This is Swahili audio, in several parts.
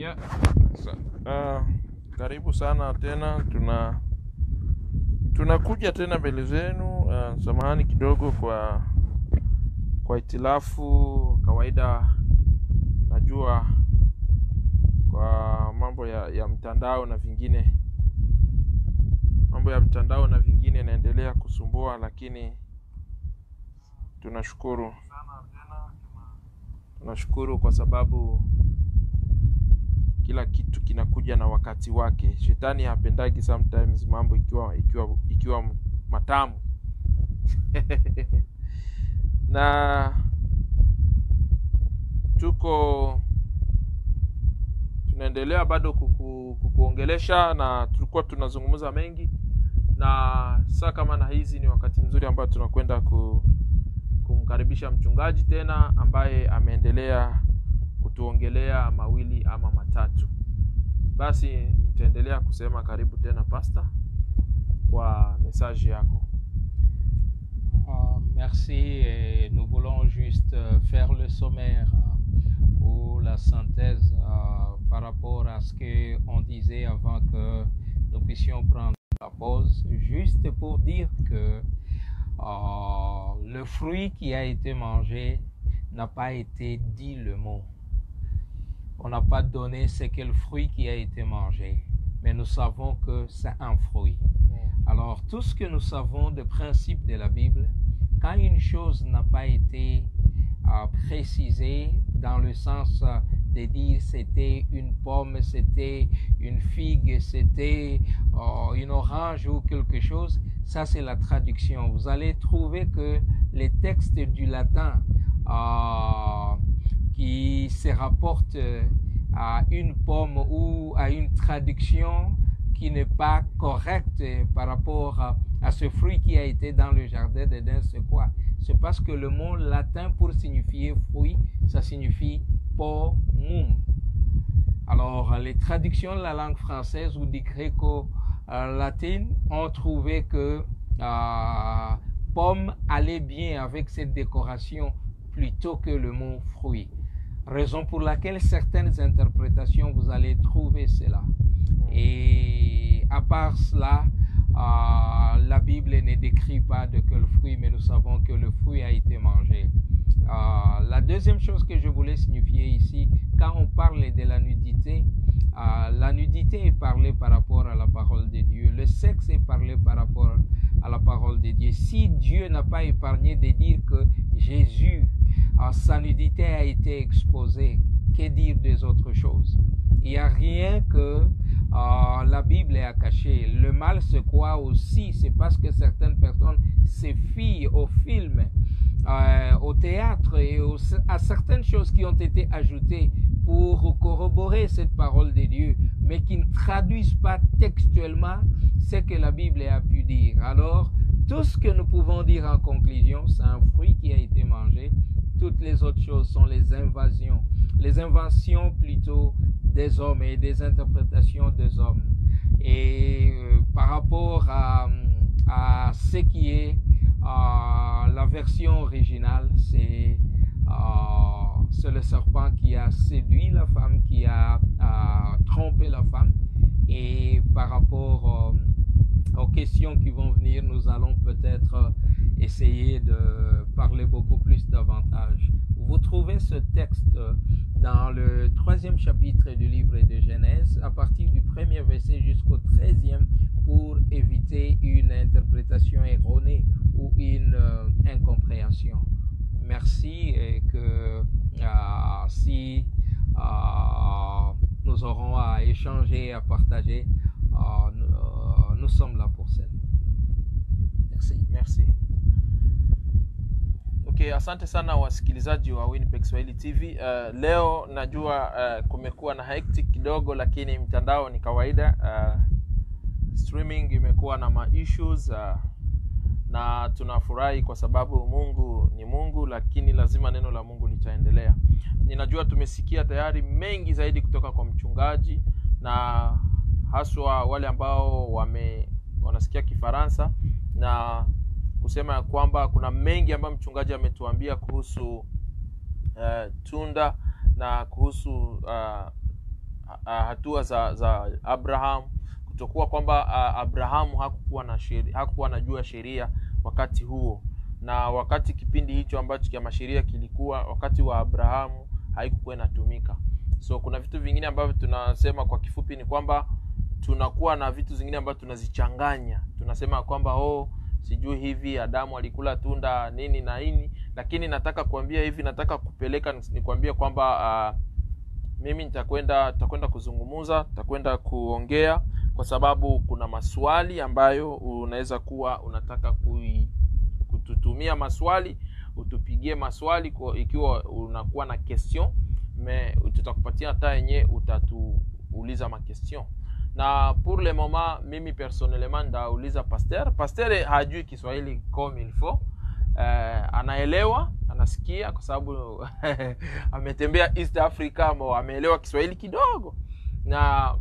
Yeah. Karibu sana tena, tunakuja tena mbele zenu. Samahani kidogo kwa itilafu. Kawaida najua kwa mambo ya mtandao na vingine, mambo ya mtandao na vingine yanaendelea kusumbua, lakini tunashukuru kwa sababu kila kitu kinakuja na wakati wake. Shetani hapendagi sometimes mambo ikiwa matamu. Na tunaendelea bado kukuongelesha, na tulikuwa tunazungumza mengi, na saa kama na hizi ni wakati mzuri ambao tunakwenda kumkaribisha mchungaji tena ambaye ameendelea kutuongelea mawili ama matatu. Basi nitaendelea kusema karibu tena pastor kwa message yako. Merci, et nous voulons juste faire le sommaire ou la synthèse par rapport à ce qu'on disait avant que nous puissions prendre la pause, juste pour dire que le fruit qui a été mangé n'a pas été dit le mot. On n'a pas donné ce qu'est le fruit qui a été mangé, mais nous savons que c'est un fruit. Alors, tout ce que nous savons de principe de la Bible, quand une chose n'a pas été précisée dans le sens de dire c'était une pomme, c'était une figue, c'était une orange ou quelque chose, ça c'est la traduction. Vous allez trouver que les textes du latin qui se rapportent à une pomme ou à une traduction qui n'est pas correcte par rapport à ce fruit qui a été dans le jardin d'Éden, c'est quoi? C'est parce que le mot latin pour signifier fruit, ça signifie pomum. Alors, les traductions de la langue française ou du gréco-latine ont trouvé que pomme allait bien avec cette décoration plutôt que le mot fruit. Raison pour laquelle certaines interprétations, vous allez trouver cela. Et à part cela, la Bible ne décrit pas de quel fruit, mais nous savons que le fruit a été mangé. La deuxième chose que je voulais signifier ici, quand on parle de la nudité est parlée par rapport à la parole de Dieu. Le sexe est parlé par rapport à la parole de Dieu. Si Dieu n'a pas épargné de dire que Jésus, sa nudité a été exposée, que dire des autres choses? Il n'y a rien que la Bible a caché. Le mal, c'est quoi aussi? C'est parce que certaines personnes se fient au film, au théâtre et à certaines choses qui ont été ajoutées pour corroborer cette parole de Dieu, mais qui ne traduisent pas textuellement ce que la Bible a pu dire. Alors, tout ce que nous pouvons dire en conclusion, c'est un fruit qui a été mangé. Toutes les autres choses sont les inventions plutôt des hommes et des interprétations des hommes. Et par rapport à ce qui est la version originale, c'est le serpent qui a séduit la femme, qui a trompé la femme. Et par rapport aux questions qui vont venir, nous allons peut-être essayer de parler beaucoup plus davantage. Vous trouvez ce texte dans le 3e chapitre du livre de Genèse, à partir du 1er verset jusqu'au 13e, pour éviter une interprétation erronée ou une incompréhension. Merci, et que si nous aurons à échanger, à partager, nous sommes là pour cela. Merci. Okay, asante sana wasikilizaji wa Winnipeg Swahili TV. Leo najua kumekuwa na hectic kidogo, lakini mtandao ni kawaida. Streaming imekuwa na issues, na tunafurahi kwa sababu Mungu ni Mungu, lakini lazima neno la Mungu litaendelea. Ninajua tumesikia tayari mengi zaidi kutoka kwa mchungaji, na haswa wale ambao wanasikia Kifaransa, na kusema kwamba kuna mengi ambayo mchungaji ametuambia kuhusu tunda na kuhusu hatua za Abraham, kutokuwa kwamba Abrahamu hakukuwa anajua sheria wakati huo, na wakati kipindi hicho ambacho kama sheria kilikuwa wakati wa Abrahamu haikuwa inatumika. So kuna vitu vingine ambavyo tunasema kwa kifupi ni kwamba tunakuwa na vitu zingine ambavyo tunazichanganya. Tunasema kwamba sijui hivi Adamu alikula tunda nini na nini, lakini nataka kuambia hivi, nataka kupeleka nikwambie kwamba mimi tutakwenda kuzungumuza, tutakwenda kuongea, kwa sababu kuna maswali ambayo unaweza kuwa unataka kututumia maswali, utupigie maswali ikiwa unakuwa na question, tutakupatia hata yenyewe utatuuliza ma question. Na pour le moment mimi personnellement ndauliza pasteur hajui Kiswahili comme il faut. Anaelewa, anasikia kwa sababu ametembea East Africa, ameelewa Kiswahili kidogo. Na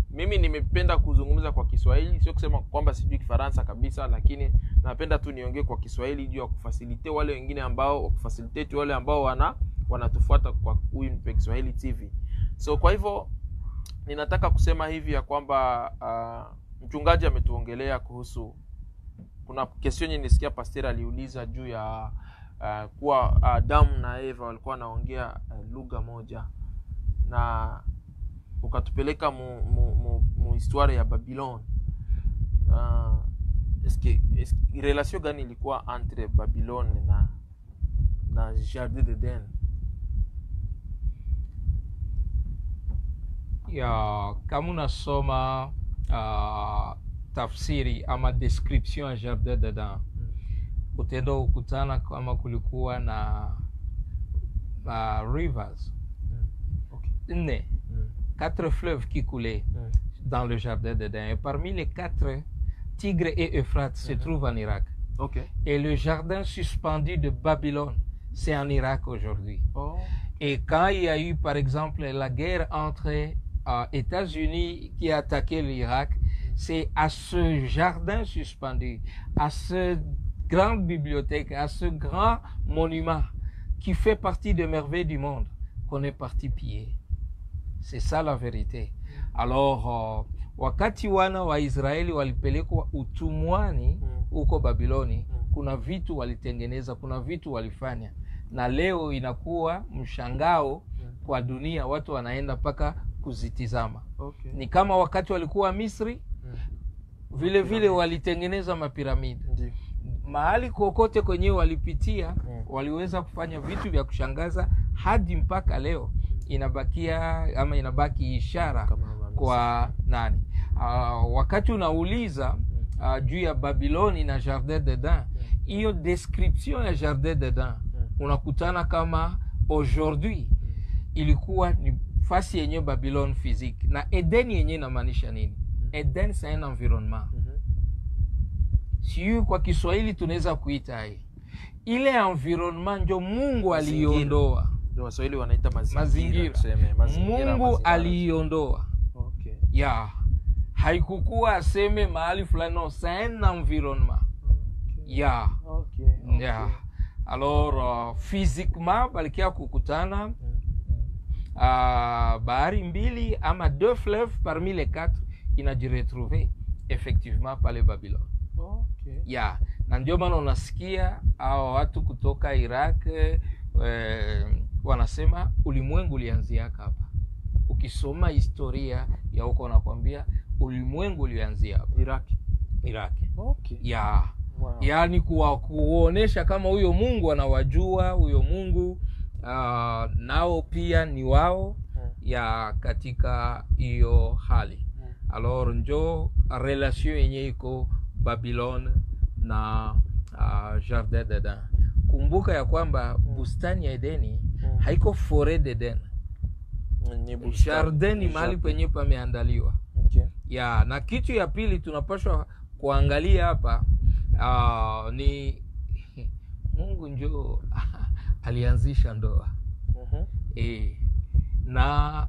mimi nimependa kuzungumza kwa Kiswahili, sio kusema kwamba sijui Kifaransa kabisa, lakini napenda tu niongee kwa Kiswahili juu ya kufacilitate wale wengine ambao wanatufuata kwa Winnipeg Swahili TV. So kwa hivyo ninataka kusema hivi ya kwamba mchungaji ametuongelea kuhusu, kuna question nilisikia pastor aliuliza juu ya kuwa Adamu na Eva walikuwa wanaongea lugha moja, na ukatupeleka mu historia ya Babylon. Relation gani ilikuwa entre Babylon na Jardin d'Eden? Kama unasoma tafsiri ama description ya Jardin d'Eden, utaenda ukutana kama kulikuwa na rivers, okay. 4 fleuves qui coulaient dans le Jardin d'Eden, et parmi les 4, Tigre et Euphrates se trouvent en Irak. Okay. Et le jardin suspendu de Babylone, c'est en Irak aujourd'hui. Oh. Et quand il y a eu, par exemple, la guerre entre États-Unis qui a attaqué l'Irak, c'est à ce jardin suspendu, à cette grande bibliothèque, à ce grand monument qui fait partie des merveilles du monde qu'on est parti piller. C'est ça la vérité. Alors, wakati wana wa Israeli walipelekwa utumwani huko Babiloni, kuna vitu walitengeneza, kuna vitu walifanya, na leo inakuwa mshangao kwa dunia, watu wanaenda paka kuzitizama. Okay. Ni kama wakati walikuwa Misri, vile vile walitengeneza mapiramidi. Mahali kokote kwenye walipitia, waliweza kufanya vitu vya kushangaza, hadi mpaka leo inabakia ama inabaki ishara kwa nani. Wakati unauliza juu ya Babiloni na Jardin d'Eden, hiyo description ya Jardin d'Eden unakutana kama aujourd'hui ilikuwa ni fasi yenye Babylone physique, na Eden yenye inamaanisha nini? Eden c'est un environnement. Siyo kwa Kiswahili tunaweza kuita ile environment ndio Mungu aliondoa. Ndio Waswahili wanaita mazingira. Mungu aliondoa. Okay. Haikukuwa aseme mahali fulani, no, c'est un environnement. Okay. Okay. Alors physiquement balikia kukutana bahari mbili ama 2 fleuves parmi les 4 inajiretrouver effectivement pale Babylone. Okay. Na ndio maana unasikia hao watu kutoka Iraq wanasema ulimwengu ulianzia hapa. Ukisoma historia ya huko wanakuambia ulimwengu ulianzia hapa. Iraq. Okay. Wow. Yaani kuonesha kama huyo Mungu anawajua, huyo Mungu nao pia ni wao katika hiyo hali. Alors njo relation yenye iko Babylone na Jardin d'Eden. Kumbuka ya kwamba bustani ya Edeni haiko forêt d'Eden. Jardin ni mahali penye pameandaliwa. Okay. Na kitu ya pili tunapaswa kuangalia hapa ni Mungu njo alianzisha ndoa. Na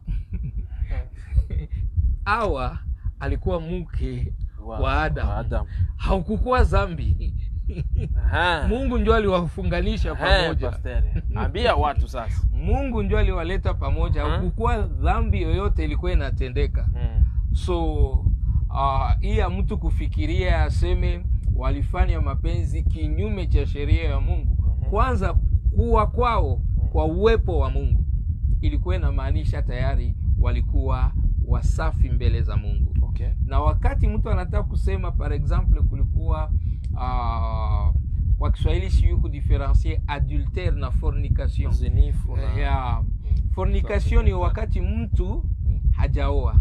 Hawa alikuwa mke wa Adam. Haukukuwa zambi. Mungu ndio aliwafunganisha pamoja. Ambia watu sasa. Mungu ndio aliwaleta pamoja. Hakukuwa dhambi yoyote ilikuwa inatendeka. So hii ya mtu kufikiria aseme walifanya mapenzi kinyume cha sheria ya Mungu. Kwanza kuwa kwao kwa uwepo wa Mungu ilikuwa inamaanisha tayari walikuwa wasafi mbele za Mungu. Okay. Na wakati mtu anataka kusema par exemple kulikuwa kwa Kiswahili siyo kudifferencier adultère na fornication. Zinifu na fornication ni wakati mtu hajaoa.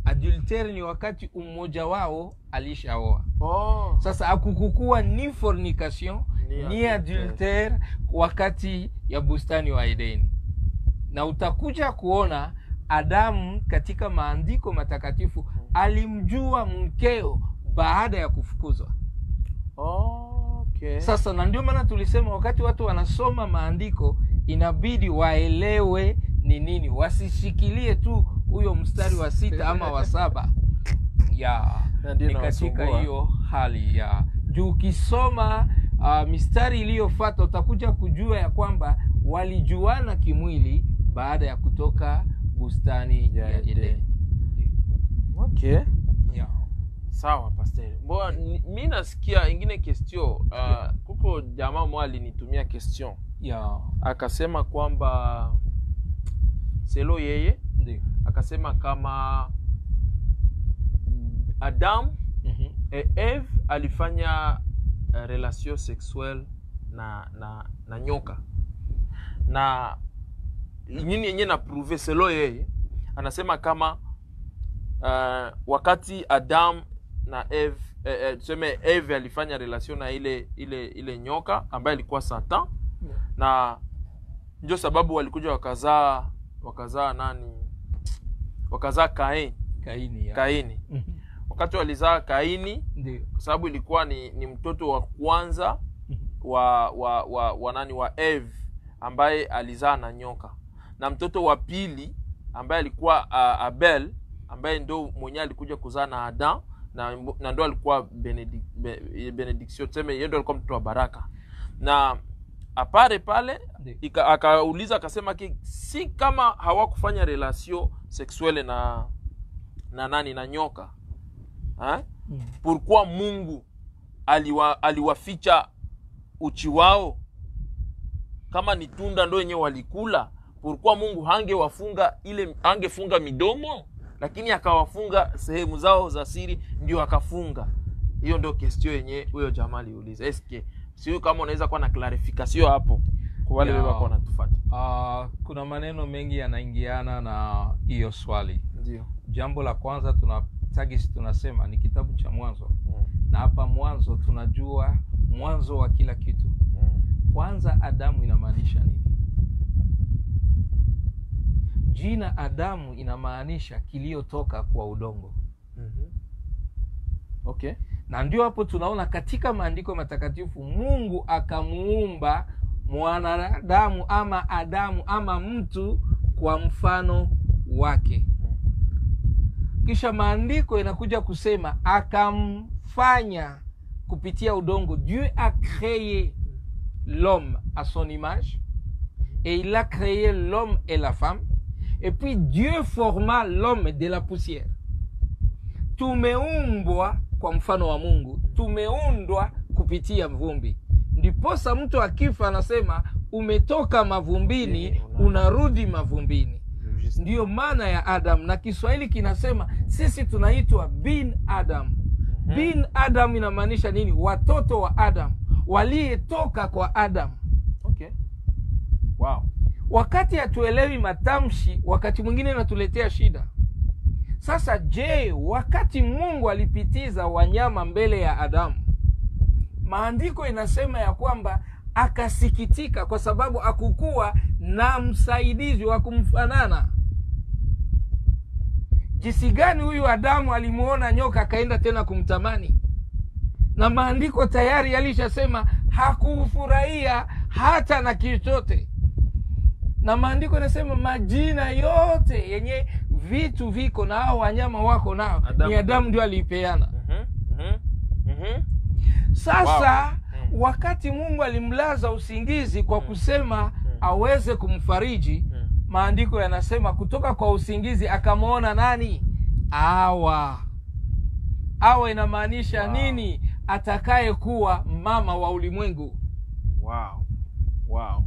Adultère ni wakati umoja wao alishaoa. Sasa hakukukua ni fornication ni adultère wakati ya bustani wa Edeni. Na utakuja kuona Adamu katika maandiko matakatifu alimjua mkeo baada ya kufukuzwa. Okay. Sasa na ndio maana tulisema wakati watu wanasoma maandiko inabidi waelewe ni nini, wasishikilie tu huyo mstari wa 6 ama wa 7 ni katika hiyo hali ya juu. Ukisoma mistari iliyofuata utakuja kujua ya kwamba walijuana kimwili baada ya kutoka bustani ya Edeni. Okay. Sawa pastor. Mbona mimi nasikia ingine question kuko jamaa mmoja alinitumia question. Akasema kwamba selo yeye akasema kama Adam et Eve alifanya relation sexuelle na nyoka. Na nini yenye na prouver selo yeye anasema kama wakati Adam na Eve tuseme Eve alifanya relation na ile nyoka ambaye alikuwa Satan, na ndio sababu walikuja wakazaa nani, wakazaa Kaini. Wakati walizaa Kaini kwa sababu ilikuwa ni mtoto wa kwanza wa nani wa Eve ambaye alizaa na nyoka, na mtoto wa pili ambaye alikuwa Abel ambaye ndo mwenye alikuja kuzaa na Adam, na ndo alikuwa benediction, tuseme yeye ndo alikuwa mtoto wa baraka. Na apare pale akauliza akasema si kama hawakufanya relation sexuelle na nani na nyoka, pourquoi Mungu aliwaficha uchi wao? Kama ni tunda ndo yenyewe walikula, pourquoi Mungu hangefunga midomo, lakini akawafunga sehemu zao za siri ndio akafunga? Hiyo ndio question yenyewe huyo jamaa aliuliza. Eske sio kama unaweza kuwa na clarification hapo kwa wale wako wanatufuata? Kuna maneno mengi yanaingiana na hiyo swali. Ndio. Jambo la kwanza tunasema ni kitabu cha Mwanzo. Na hapa Mwanzo tunajua mwanzo wa kila kitu. Kwanza Adamu inamaanisha nini? Jina Adamu inamaanisha kiliotoka kwa udongo. Okay. Na ndio hapo tunaona katika maandiko matakatifu Mungu akamuumba mwanadamu ama Adamu ama mtu kwa mfano wake. Kisha maandiko inakuja kusema akamfanya kupitia udongo. Dieu a créé l'homme à son image et il a créé l'homme et la femme, et puis Dieu forma l'homme de la poussière. Tumeumbwa kwa mfano wa Mungu, tumeundwa kupitia mvumbi. Ndiposa mtu akifa anasema umetoka mavumbini unarudi mavumbini. Ndiyo maana ya Adam, na Kiswahili kinasema sisi tunaitwa bin Adam. Bin Adam inamaanisha nini? Watoto wa Adam, waliyetoka kwa Adam. Okay. Wow. Wakati hatuelewi matamshi, wakati mwingine inatuletea shida. Sasa je, wakati Mungu alipitiza wanyama mbele ya Adamu, maandiko inasema ya kwamba akasikitika kwa sababu hakukuwa na msaidizi wa kumfanana. Jinsi gani huyu Adamu alimuona nyoka akaenda tena kumtamani? Na maandiko tayari yalishasema hakufurahia hata na kichote. Na maandiko yanasema majina yote yenye vitu viko na hao wanyama wako nao ni Adamu ndio alipeana. Sasa wakati Mungu alimlaza usingizi kwa kusema aweze kumfariji, maandiko yanasema kutoka kwa usingizi akamwona nani? Hawa. Hawa inamaanisha nini? Atakaye kuwa mama wa ulimwengu. Wow. Wow.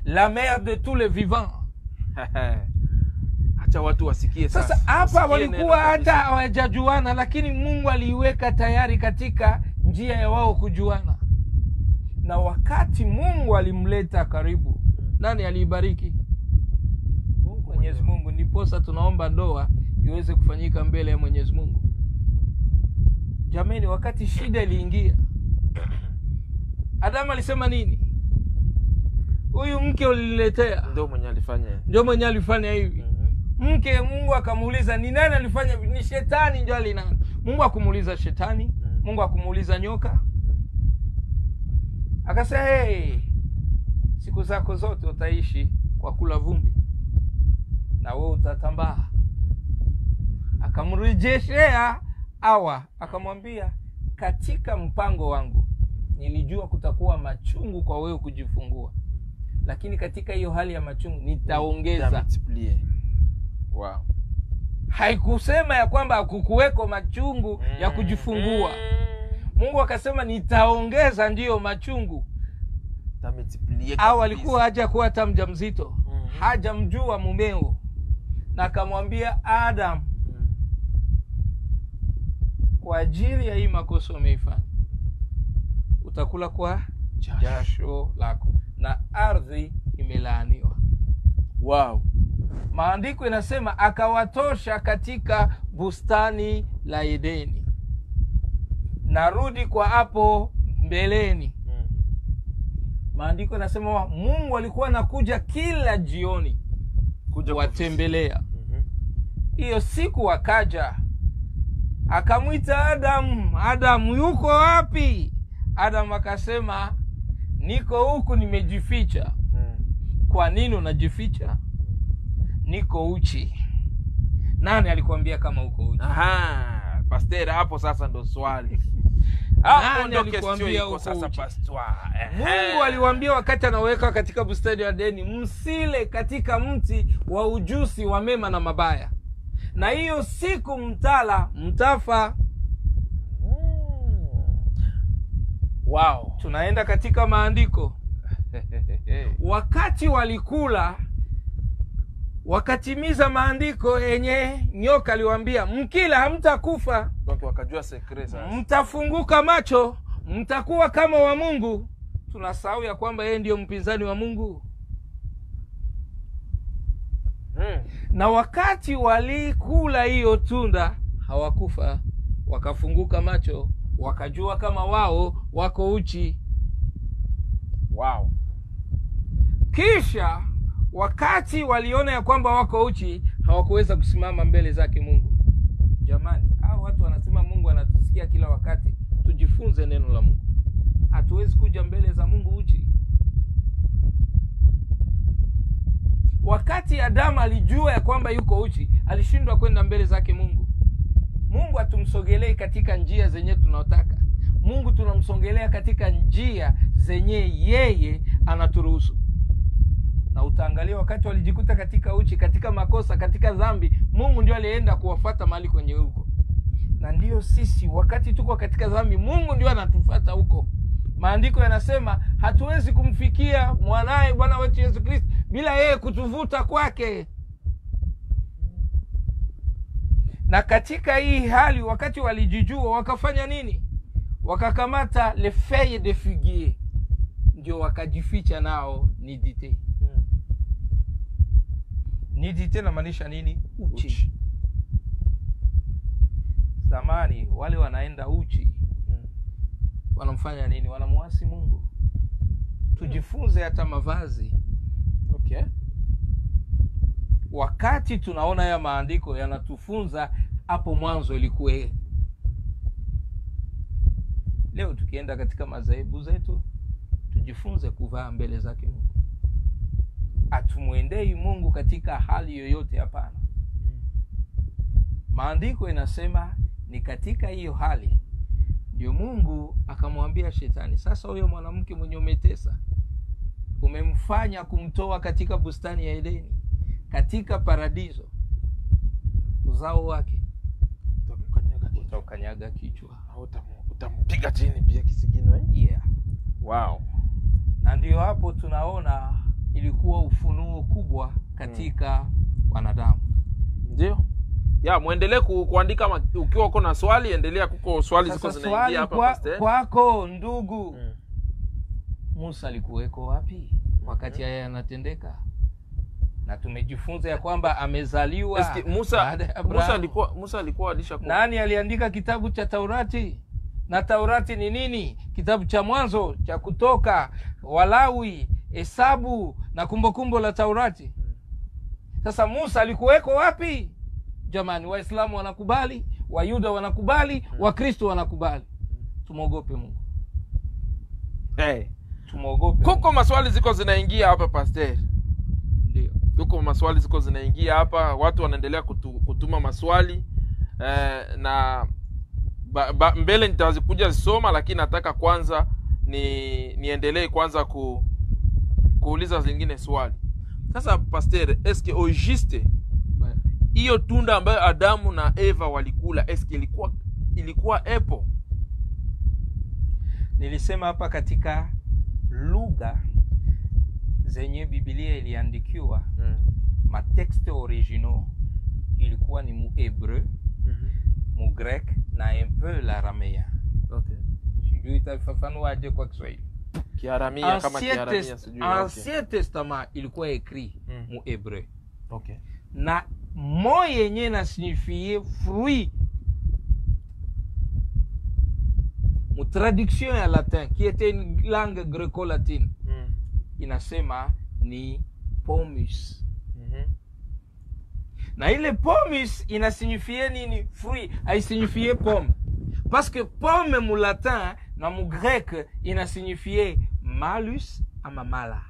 La mère de tous les vivants. Acha watu wasikie sasa. Sasa hapa walikuwa hata hawajajuana, lakini Mungu aliiweka tayari katika njia ya wao kujuana. Na wakati Mungu alimleta karibu, nani aliibariki? Mwenyezi Mungu. Ndiposa tunaomba ndoa iweze kufanyika mbele ya Mwenyezi Mungu. Jamani, wakati shida iliingia, Adamu alisema nini? Huyu mke uliletea ndio mwenye alifanya hivi. Mke, Mungu akamuuliza ni nani alifanya? Ni shetani ndio alinani. Mungu akumuuliza shetani, Mungu akumuuliza nyoka. Akasema hey, siku zako zote utaishi kwa kula vumbi na wewe utatambaa. Akamrejeshea Hawa, akamwambia katika mpango wangu nilijua kutakuwa machungu kwa wewe kujifungua, lakini katika hiyo hali ya machungu nitaongeza. Wow. Haikusema ya kwamba hakukuweko machungu ya kujifungua. Mungu akasema nitaongeza ndiyo machungu. Au alikuwa haja kuwa hata mjamzito, hajamjua mumeo, na akamwambia Adam, kwa ajili ya hii makosa umeifanya utakula kwa jasho lako na ardhi imelaaniwa. Wow. Maandiko inasema akawatosha katika bustani la Edeni. Narudi kwa hapo mbeleni. Maandiko inasema Mungu alikuwa anakuja kila jioni kuwatembelea. Hiyo siku akaja, akamwita Adam, Adam yuko wapi? Adam akasema niko huku nimejificha. Kwa nini unajificha? Niko uchi. Nani alikwambia kama uko uchi? Pastor, hapo sasa ndo swali. Hapo ndo question iko sasa pastor. Mungu aliwaambia wakati anaweka katika bustani ya Edeni, msile katika mti wa ujuzi wa mema na mabaya, na hiyo siku mtala mtafa. Wow. Tunaenda katika maandiko. Wakati walikula, wakatimiza maandiko yenye nyoka aliwaambia mkila hamtakufa. Watu wakajua secret sasa. Mtafunguka macho, mtakuwa kama wa Mungu. Tunasahau ya kwamba yeye ndio mpinzani wa Mungu. Na wakati walikula hiyo tunda hawakufa, wakafunguka macho, wakajua kama wao wako uchi. Wow. Kisha wakati waliona ya kwamba wako uchi, hawakuweza kusimama mbele zake Mungu. Jamani, hao watu wanasema Mungu anatusikia kila wakati. Tujifunze neno la Mungu. Hatuwezi kuja mbele za Mungu uchi. Wakati Adamu alijua ya kwamba yuko uchi, alishindwa kwenda mbele zake Mungu. Mungu hatumsogelee katika njia zenye tunataka. Mungu tunamsogelea katika njia zenye yeye anaturuhusu. Na utaangalia wakati walijikuta katika uchi, katika makosa, katika dhambi, Mungu ndio alienda kuwafuata mahali kwenye huko. Na ndio sisi wakati tuko katika dhambi, Mungu ndio anatufuata huko. Maandiko yanasema hatuwezi kumfikia mwanae Bwana wetu Yesu Kristo bila yeye kutuvuta kwake. Na katika hii hali wakati walijijua, wakafanya nini? Wakakamata le feuille de figuier, ndio wakajificha nao nudité. Nudité inamaanisha nini? Uchi. Zamani wale wanaenda uchi wanamfanya nini? Wanamuasi Mungu. Tujifunze hata mavazi. Okay. Wakati tunaona ya maandiko yanatufunza, hapo mwanzo ilikuwa. Leo tukienda katika madhehebu zetu, tujifunze kuvaa mbele zake Mungu. Atumuendei Mungu katika hali yoyote, hapana. Maandiko inasema ni katika hiyo hali Ndio Mungu akamwambia shetani, sasa huyo mwanamke mwenye umetesa, umemfanya kumtoa katika bustani ya Edeni, katika paradiso, uzao wake utakanyaga kichwa, utampiga chini pia kisigino. Yeah. Wow. Na ndio hapo tunaona ilikuwa ufunuo kubwa katika wanadamu. Ndio. Ya, muendelee kuandika ukiwa uko na swali, endelea, kuko swali ziko zinaingia hapa pastor. Kwako ndugu. Musa alikuweko wapi wakati haya yanatendeka? Na tumejifunza ya kwamba amezaliwa Musa alikuwa alishakuwa. Nani aliandika kitabu cha Taurati? Na Taurati ni nini? Kitabu cha Mwanzo, cha Kutoka, Walawi, Hesabu na Kumbukumbu la Taurati. Sasa Musa alikuweko wapi? Jamani, Waislamu wanakubali, Wayuda wanakubali, Wakristo wanakubali. Tumogope Mungu. Tumogope. Kuko maswali ziko zinaingia hapa pastor. Ndio. Kuko maswali ziko zinaingia hapa, watu wanaendelea kutuma maswali na mbele nitazikuja zisoma, lakini nataka kwanza niendelee kwanza kuuliza zingine swali. Sasa pastor, eske au juste hiyo tunda ambayo Adamu na Eva walikula, eske ilikuwa apple? Nilisema hapa katika lugha zenye Biblia iliandikiwa, matexte originaux ilikuwa ni mu Hébreu, mu Grec na un peu l'araméen. Okay. Sijui itafafanua aje kwa Kiswahili. Kiaramia kama Kiaramia sijui. Ancien Testament ilikuwa écrit mu Hébreu. Okay. Na mot yenye na signifie fruit. Mu traduction ya latin qui était une langue gréco-latine. Inasema ni pomus. Na ile pomus ina signifie nini? Fruit, ai signifie pomme. Parce que pomme mu latin na mu grec ina signifie malus ama mala.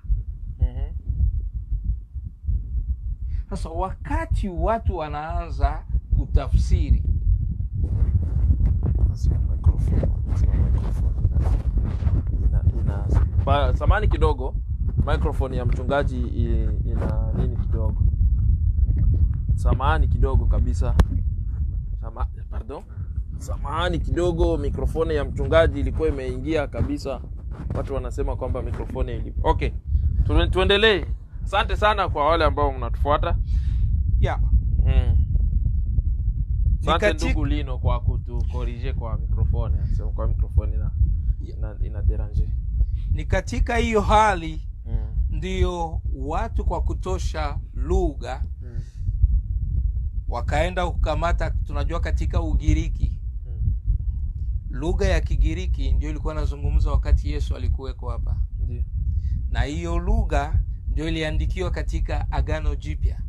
Sasa wakati watu wanaanza kutafsiri, samani kidogo, microphone ya mchungaji ina nini kidogo. Samahani kidogo kabisa. Samahani kidogo, mikrofoni ya mchungaji ilikuwa imeingia kabisa. Watu wanasema kwamba mikrofoni ilipo. Okay. Tuendelee. Asante sana kwa wale ambao mnatufuata. Yeah. Asante ndugu Lino kwa kutukorije kwa mikrofoni. Nasema kwa mikrofoni ina déranger. Ni katika hiyo hali ndio watu kwa kutosha lugha wakaenda kukamata, tunajua katika Ugiriki. Lugha ya Kigiriki ndio ilikuwa inazungumzwa wakati Yesu alikuweko hapa. Ndio. Na hiyo lugha ndio iliandikiwa katika Agano Jipya.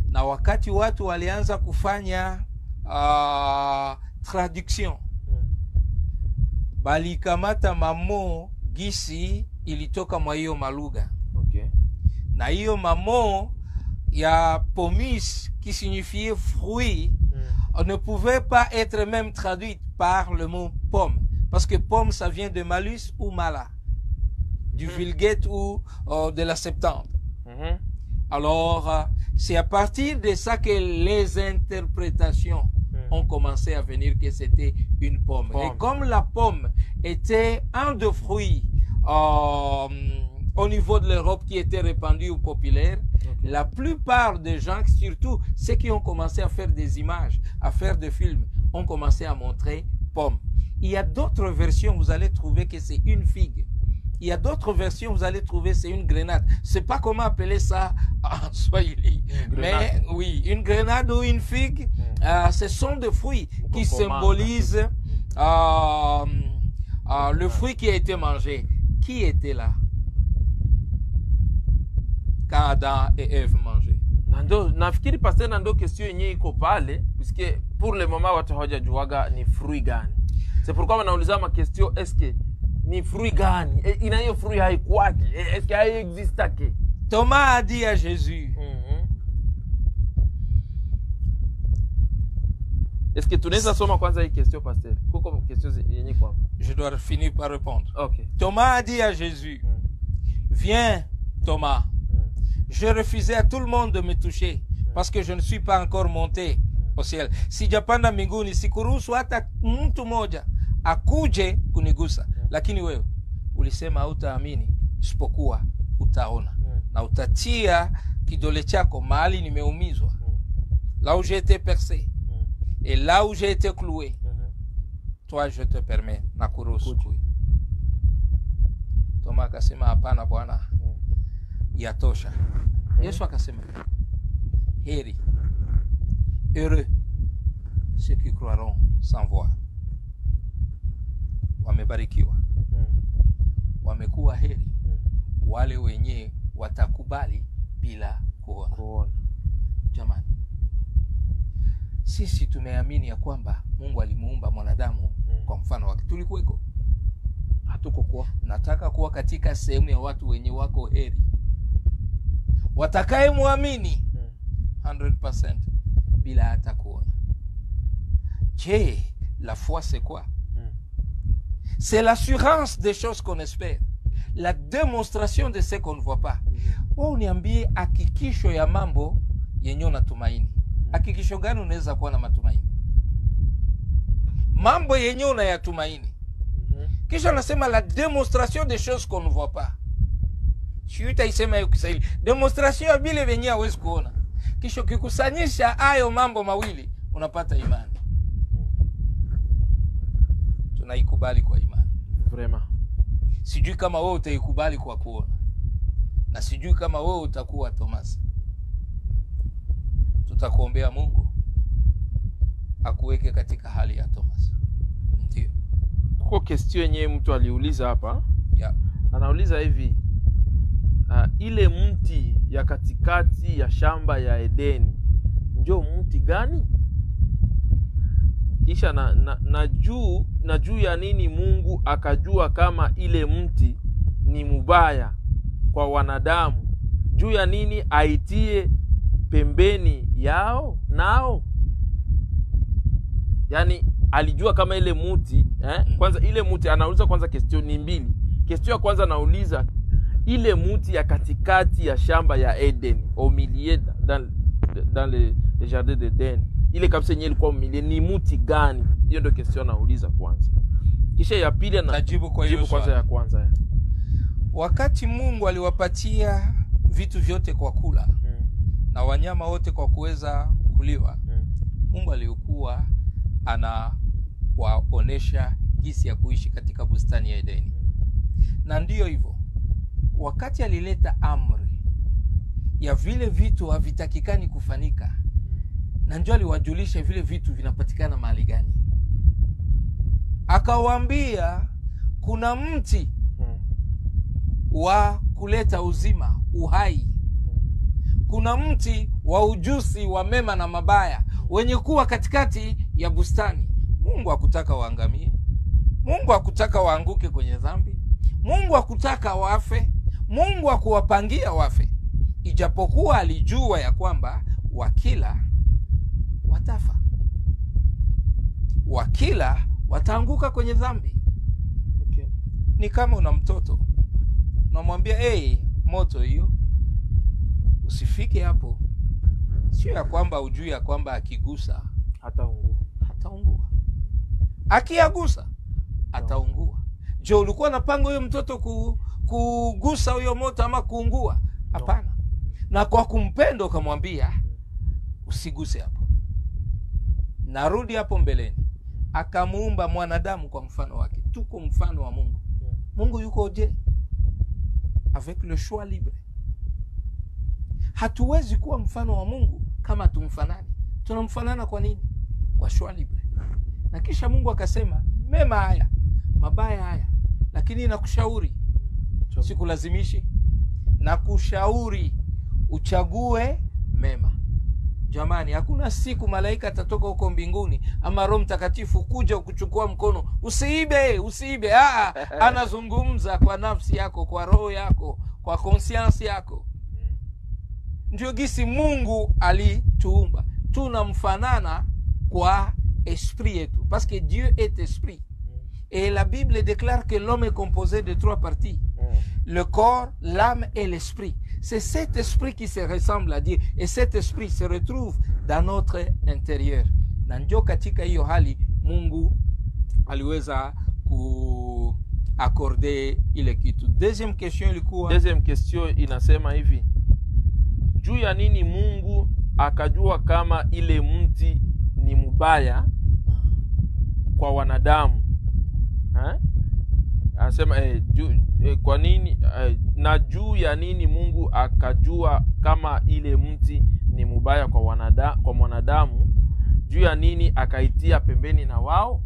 Na wakati watu walianza kufanya traduction, bali kamata mamo gisi ilitoka mwa hiyo malugha. Okay. Na hiyo mamo ya pomis qui signifiait fruit, ne pouvait pas être même traduite par le mot pomme, parce que pomme ça vient de malus ou mala, du Vulgate ou de la Septante. Alors c'est à partir de ça que les interprétations ont commencé à venir, que c'était une pomme. Et comme la pomme était un des fruits au niveau de l'Europe qui était répandu ou populaire, la plupart des gens, surtout ceux qui ont commencé à faire des images, à faire des films, ont commencé à montrer pomme. Il y a d'autres versions, vous allez trouver que c'est une figue. Il y a d'autres versions, vous allez trouver c'est une grenade. C'est pas comment appeler ça en Swahili. Mais oui, une grenade ou une figue, ce sont des fruits qui symbolisent le fruit qui a été mangé. Qui était là quand Adam et Ève mangeaient? Nando nafikiri pasteur nando question yenyewe iko pale, puisque pour le moment watu hawajajuaga ni fruit gani. C'est pourquoi wanauliza ma question, est-ce que ni fruit gani? Ina hiyo fruit haikuwaki? Est-ce que hai existake? Thomas a dit à Jésus, Est-ce que tunaweza soma kwanza hii question pasteur? Kuko question yenye kwa hapo. Je dois finir par répondre. Okay. Thomas a dit à Jésus, viens Thomas. Je refusais à tout le monde de me toucher parce que je ne suis pas encore monté au ciel. Sijapanda mbinguni, sikuruhusu hata mtu moja akuje kunigusa. Lakini wewe ulisema hautaamini isipokuwa utaona. Na utatia kidole chako mahali nimeumizwa. Là où j'ai été percé. Et là où j'ai été cloué. Toi je te permets na kuruhusu. Thomas akasema hapana Bwana. Yatosha. Yesu akasema heri, heureux ceux qui croiront sans voir. Wamebarikiwa. Wamekuwa heri wale wenye watakubali bila kuona. Jamani, sisi tumeamini ya kwamba Mungu alimuumba mwanadamu kwa mfano wake. Tulikuweko. Hatuko kuwa. Nataka kuwa katika sehemu ya watu wenye wako heri. Watakaye muamini 100% bila hata kuona. Je, la foi c'est quoi? C'est l'assurance des choses qu'on espère. La démonstration de ce qu'on ne voit pas. Wao niambie hakikisho ya mambo yenye unatumaini. Hakikisho gani unaweza kuwa na matumaini? Mambo yenye unayatumaini. Kisha nasema la démonstration des choses qu'on ne voit pas. Shuita isema hiyo Kiswahili. Demonstration ya vile venye hawezi kuona. Kisha kikusanyisha hayo mambo mawili unapata imani. Tunaikubali kwa imani. Vraiment. Sijui kama wewe utaikubali kwa kuona. Na sijui kama wewe utakuwa Thomas. Tutakuombea Mungu akuweke katika hali ya Thomas. Ndio. Kuko question yenyewe mtu aliuliza hapa. Yeah. Anauliza hivi, ile mti ya katikati ya shamba ya Edeni ndio mti gani? Kisha na juu ya nini Mungu akajua kama ile mti ni mubaya kwa wanadamu? Juu ya nini aitie pembeni yao nao? Yani alijua kama ile mti kwanza ile mti anauliza kwanza question ni mbili. Question ya kwanza anauliza ile mti ya katikati ya shamba ya Eden, au milieu dans le jardin d'Eden. Ile kabisa yenyewe ilikuwa milieu, ni mti gani? Hiyo ndio question anauliza kwanza. Kisha ya pili najibu kwa hiyo kwanza ya kwanza. Wakati Mungu aliwapatia vitu vyote kwa kula na wanyama wote kwa kuweza kuliwa, Mungu alikuwa anawaonesha jinsi ya kuishi katika bustani ya Edeni. Na ndiyo hivyo, wakati alileta amri ya vile vitu havitakikani kufanika, na ndio aliwajulisha vile vitu vinapatikana mahali gani. Akawaambia kuna mti wa kuleta uzima, uhai. Kuna mti wa ujuzi wa mema na mabaya wenye kuwa katikati ya bustani. Mungu hakutaka waangamie. Mungu hakutaka waanguke kwenye dhambi. Mungu hakutaka wafe. Mungu hakuwapangia wafe. Ijapokuwa alijua ya kwamba wakila watafa. Wakila wataanguka kwenye dhambi. Okay. Ni kama una mtoto. Unamwambia, moto hiyo usifike hapo. Sio ya kwamba ujui ya kwamba akigusa hataungua. Akiagusa ataungua. Je, ulikuwa unapanga huyo mtoto kugusa huyo moto ama kuungua? Hapana. Na kwa kumpenda ukamwambia usiguse hapo. Narudi hapo mbeleni. Akamuumba mwanadamu kwa mfano wake. Tuko mfano wa Mungu. Mungu yuko je? Avec le choix libre. Hatuwezi kuwa mfano wa Mungu kama tumfanani. Tunamfanana kwa nini? Kwa choix libre. Na kisha Mungu akasema, mema haya, mabaya haya, lakini nakushauri, sikulazimishi, nakushauri uchague mema. Jamani, hakuna siku malaika atatoka huko mbinguni ama Roho Mtakatifu kuja kuchukua mkono, usiibe. Anazungumza kwa nafsi yako, kwa roho yako, kwa conscience yako. Ndio gisi Mungu alituumba. Tunamfanana kwa esprit et tout. Parce que Dieu est esprit. Et la Bible déclare que l'homme est composé de 3 parties. Le corps, l'âme et l'esprit. C'est cet esprit qui se ressemble à Dieu. Et cet esprit se retrouve dans notre intérieur. Na ndio katika hiyo hali Mungu aliweza kuakorde ile kitu. Deuxième question ilikuwa, deuxième question inasema hivi: juu ya nini Mungu akajua kama ile mti ni mubaya kwa wanadamu? Anasema kwa nini na juu ya nini Mungu akajua kama ile mti ni mubaya kwa mwanadamu? Juu ya nini akaitia pembeni na wao?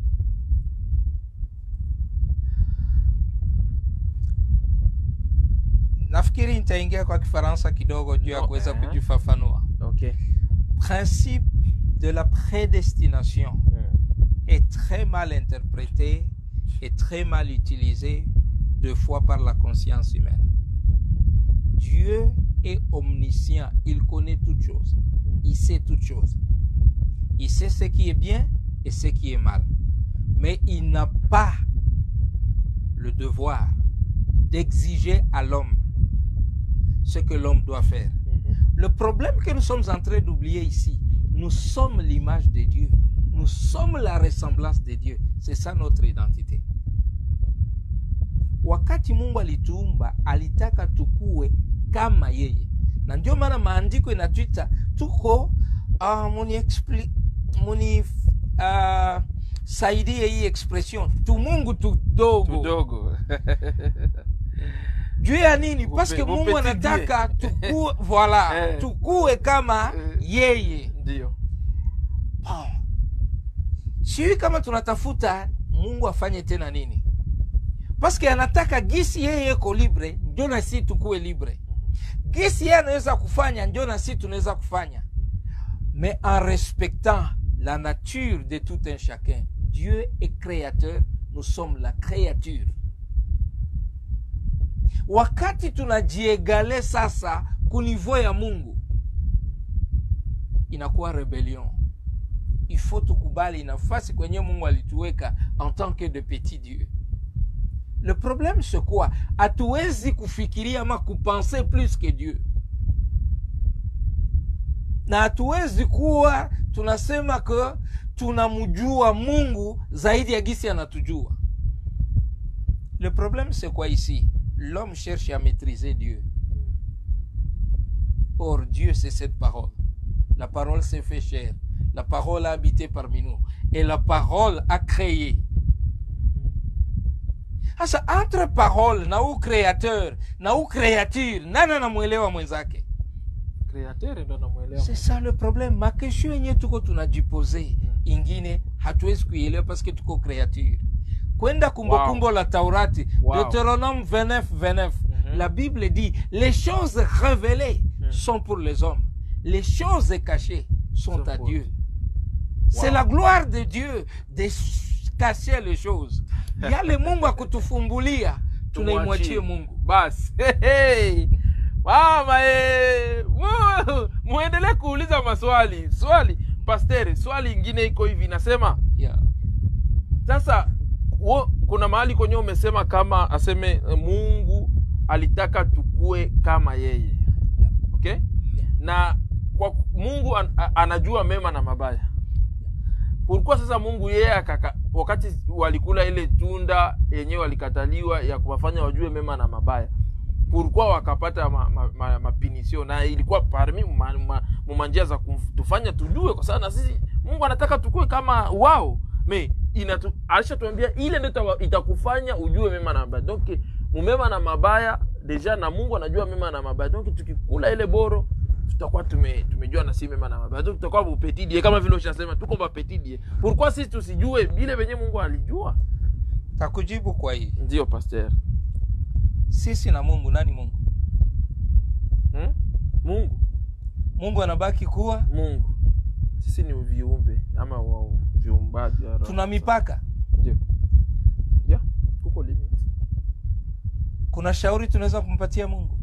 Nafikiri nitaingia kwa Kifaransa kidogo juu ya kuweza kujifafanua. Okay. Principe de la prédestination est très mal interprété et très mal utilisé deux fois par la conscience humaine. Dieu est omniscient, il connaît toutes choses, il sait toutes choses. Il sait ce qui est bien et ce qui est mal. Mais il n'a pas le devoir d'exiger à l'homme ce que l'homme doit faire. Le problème que nous sommes en train d'oublier ici, nous sommes l'image de Dieu. Nous sommes la ressemblance de Dieu. C'est ça notre identité. Wakati Mungu alituumba, alitaka tukue kama yeye. Na ndio maana maandiko inatuita tuko saidie hii expression tu Mungu tudogo. Juu ya nini? Parce que Mungu anataka tukue, voilà, tukue kama yeye. Ndio. Sio kama tunatafuta Mungu afanye tena nini? Parce que anataka gisi yeye eko libre, ndio na sisi tukue libre. Gisi yeye anaweza kufanya, ndio na sisi tunaweza kufanya. Mais en respectant la nature de tout un chacun. Dieu est créateur, nous sommes la créature. Wakati tunajiegale sasa kunivo ya Mungu, inakuwa rebellion. Il faut tukubali nafasi kwenye Mungu alituweka en tant que de petit Dieu. Le problème c'est quoi? Hatuwezi kufikiria ama kupenser plus que Dieu. Na hatuwezi kuwa tunasema que tunamjua Mungu zaidi ya gisi anatujua. Le problème c'est quoi ici? L'homme cherche à maîtriser Dieu. Or Dieu c'est cette parole. La parole s'est fait chair. La parole a habité parmi nous. Et la parole a créé. Asa entre parole na u créateur, na u créature, nani anamuelewa mwenzake? Créateur ndo anamuelewa. C'est ça le problème. Ma question yenyewe tuko tunajiposer, ingine hatuwezi kuielewa parce que tuko créature. Kwenda kumbukumbu la Taurati, Deutéronome 29:29, la Bible dit les choses révélées sont pour les hommes, les choses cachées sont à Dieu. C'est la gloire de Dieu de cacher les choses. Yale Mungu akutufumbulia, tunaimwachie Mungu. Bas. Mama muendelee kuuliza maswali. Pastor, swali ingine iko hivi nasema. Sasa kuna mahali kwenye umesema kama aseme Mungu alitaka tukue kama yeye. Okay? Na kwa Mungu anajua mema na mabaya. Pourquoi sasa Mungu yeye wakati walikula ile tunda yenyewe walikataliwa ya kuwafanya wajue mema na mabaya, pourquoi wakapata mapinisio? Na ilikuwa parmi mumanjia za kutufanya tujue, kwa sababu sisi Mungu anataka tukue kama wao. Alisha tuambia ile ndio itakufanya ujue mema na mabaya. Donc mema na mabaya deja na Mungu anajua mema na mabaya. Donc tukikula ile boro tutakuwa tumejua na si mema na mabaya. Donc tutakuwa bupetidie kama vile ushasema tuko bupetidie. Pourquoi sisi tusijue vile venye Mungu alijua? Takujibu kwa hii. Ndio pastor. Sisi na Mungu, nani Mungu? Mungu anabaki kuwa Mungu. Sisi ni viumbe ama viumbaji. Tuna mipaka. Ndio. Kuko limit. Kuna shauri tunaweza kumpatia Mungu?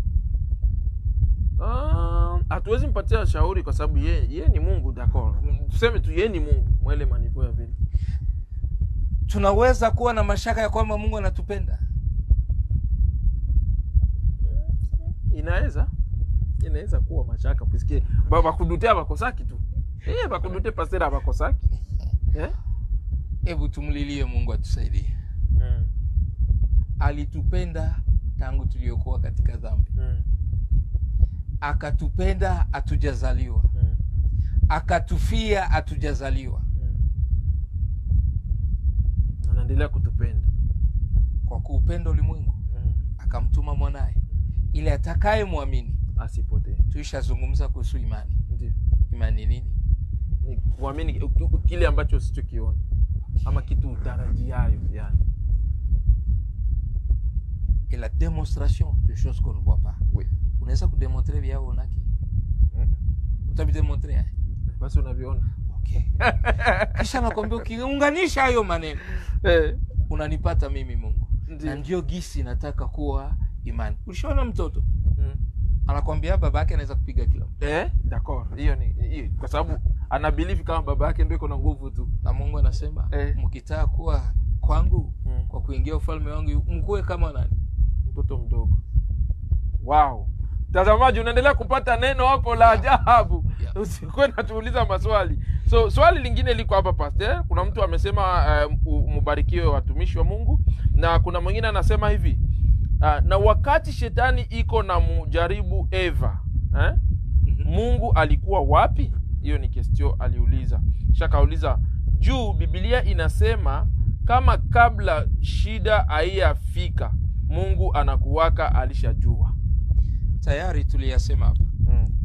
hatuwezi mpatia shauri kwa sababu yeye ni Mungu, d'accord. Tuseme tu yeye ni Mungu, mwele manipo ya vile. Tunaweza kuwa na mashaka ya kwamba Mungu anatupenda. Inaweza kuwa mashaka puisque baba kudutea bakosaki tu. Bakudute pasera bakosaki. Hebu tumlilie Mungu atusaidie. Alitupenda tangu tuliokuwa katika dhambi. Akatupenda hatujazaliwa. Akatufia hatujazaliwa. Anaendelea kutupenda. Kwa kuupenda ulimwengu akamtuma mwanae ili atakaye muamini asipotee. Tuishazungumza kuhusu imani. Ndio. Imani nini? Ni kuamini kile ambacho usichokiona ama kitu utarajiayo yani. Et la démonstration de choses qu'on ne voit pas. Oui. Unaweza kudémontrer vya unaki? Utabidémontrer. Basi unaviona. Okay. Kisha nakwambia ukiunganisha hayo maneno unanipata mimi Mungu. Na ndio gisi nataka kuwa imani. Ulishaona mtoto? Anakwambia babake anaweza kupiga kila mtu. D'accord. Hiyo kwa sababu ana believe kama babake ndio iko na nguvu tu. Na Mungu anasema mkitaka kuwa kwangu kwa kuingia ufalme wangu mkuwe kama nani? Mtoto mdogo. Wow. Tazamaji, unaendelea kupata neno hapo la ajabu. Usikwe na tuuliza maswali. So swali lingine liko hapa pastor. Kuna mtu amesema mubarikiwe watumishi wa Mungu, na kuna mwingine anasema hivi, na wakati shetani iko na mjaribu Eva, Mungu alikuwa wapi? Hiyo ni question aliuliza. Shakauliza, juu Biblia inasema kama kabla shida haiyafika Mungu anakuwaka alishajua. Tayari tuliyasema hapa.